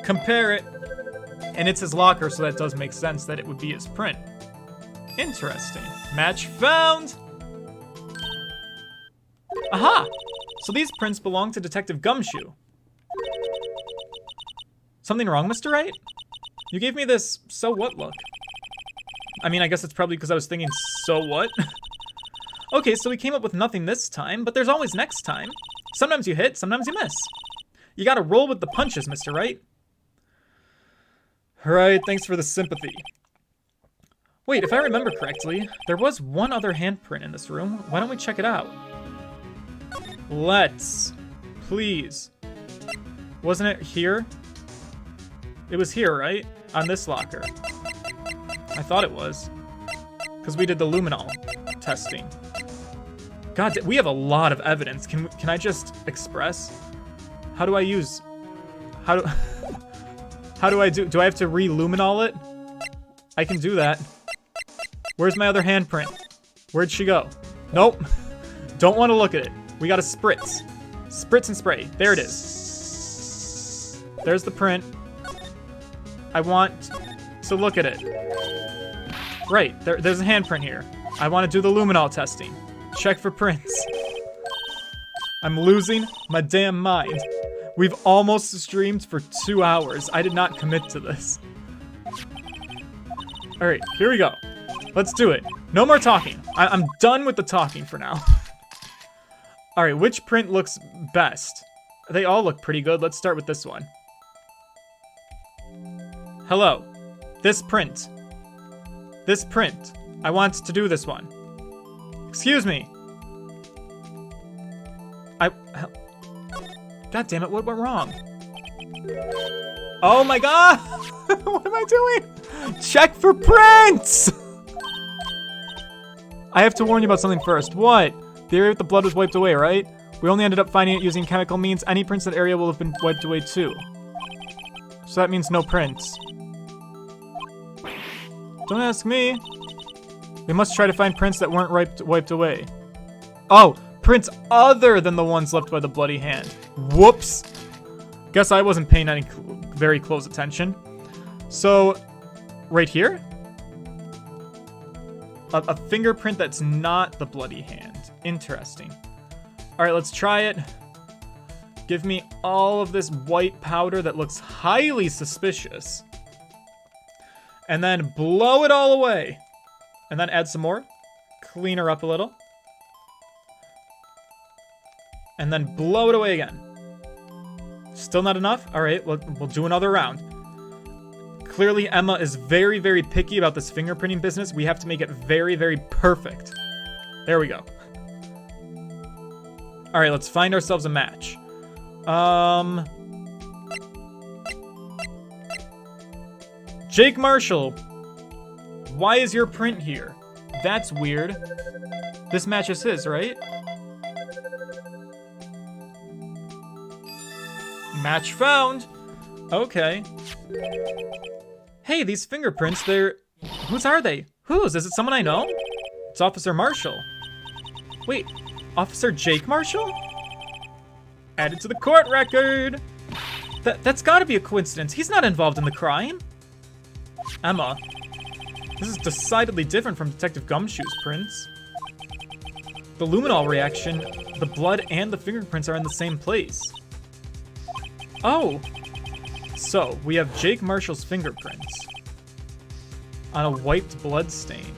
Compare it. And it's his locker, so that does make sense that it would be his print. Interesting. Match found! Aha! So these prints belong to Detective Gumshoe. Something wrong, Mr. Wright? You gave me this so what look. I mean, I guess it's probably because I was thinking, so what? Okay, so we came up with nothing this time, but there's always next time. Sometimes you hit, sometimes you miss. You gotta roll with the punches, Mr. Wright. Alright, thanks for the sympathy. Wait, if I remember correctly, there was one other handprint in this room. Why don't we check it out? Let's. Please. Wasn't it here? It was here, right? On this locker. I thought it was. Because we did the luminol testing. God, we have a lot of evidence. Can I just express? How do I use... How do I do... Do I have to re-luminol it? I can do that. Where's my other handprint? Where'd she go? Nope. Don't want to look at it. We gotta spritz. Spritz and spray. There it is. There's the print. I want to look at it. Right. There's a handprint here. I want to do the luminol testing. Check for prints. I'm losing my damn mind. We've almost streamed for 2 hours. I did not commit to this. Alright, here we go. Let's do it. No more talking. I'm done with the talking for now. Alright, which print looks best? They all look pretty good. Let's start with this one. Hello. This print. This print. I want to do this one. Excuse me. God damn it, what went wrong? Oh my god! What am I doing? Check for prints! I have to warn you about something first. What? The area with the blood was wiped away, right? We only ended up finding it using chemical means. Any prints in that area will have been wiped away too. So that means no prints. Don't ask me. We must try to find prints that weren't wiped away. Oh, prints other than the ones left by the bloody hand. Whoops. Guess I wasn't paying any very close attention. So, right here? A fingerprint that's not the bloody hand. Interesting. Alright, let's try it. Give me all of this white powder that looks highly suspicious. And then blow it all away. And then add some more. Clean her up a little. And then blow it away again. Still not enough? Alright, we'll do another round. Clearly, Emma is very, very picky about this fingerprinting business. We have to make it very, very perfect. There we go. Alright, let's find ourselves a match. Jake Marshall. Why is your print here? That's weird. This match is his, right? Match found. Okay. Hey, these fingerprints, they're... Whose are they? Whose? Is it someone I know? It's Officer Marshall. Wait, Officer Jake Marshall? Added to the court record. That's gotta be a coincidence. He's not involved in the crime. Emma. This is decidedly different from Detective Gumshoe's prints. The luminol reaction, the blood and the fingerprints are in the same place. Oh! So, we have Jake Marshall's fingerprints on a wiped blood stain.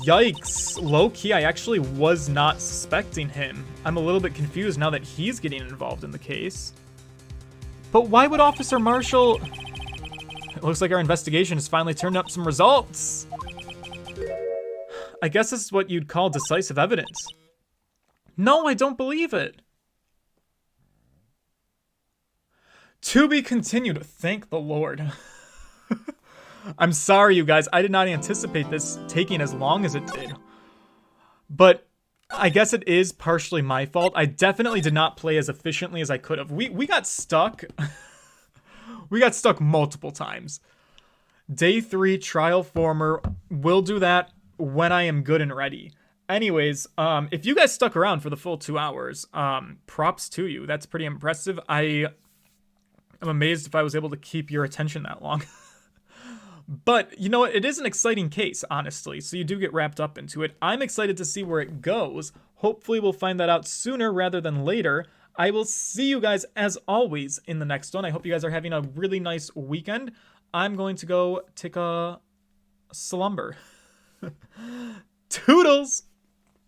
Yikes! Low-key, I actually was not suspecting him. I'm a little bit confused now that he's getting involved in the case. But why would Officer Marshall... It looks like our investigation has finally turned up some results. I guess this is what you'd call decisive evidence. No, I don't believe it. To be continued. Thank the Lord. I'm sorry, you guys. I did not anticipate this taking as long as it did. But I guess it is partially my fault. I definitely did not play as efficiently as I could have. We got stuck. We got stuck multiple times. Day 3, trial former. We'll do that when I am good and ready. Anyways, if you guys stuck around for the full 2 hours, props to you. That's pretty impressive. I'm amazed if I was able to keep your attention that long. But, you know what? It is an exciting case, honestly, so you do get wrapped up into it. I'm excited to see where it goes. Hopefully we'll find that out sooner rather than later. I will see you guys, as always, in the next one. I hope you guys are having a really nice weekend. I'm going to go take a slumber. Toodles!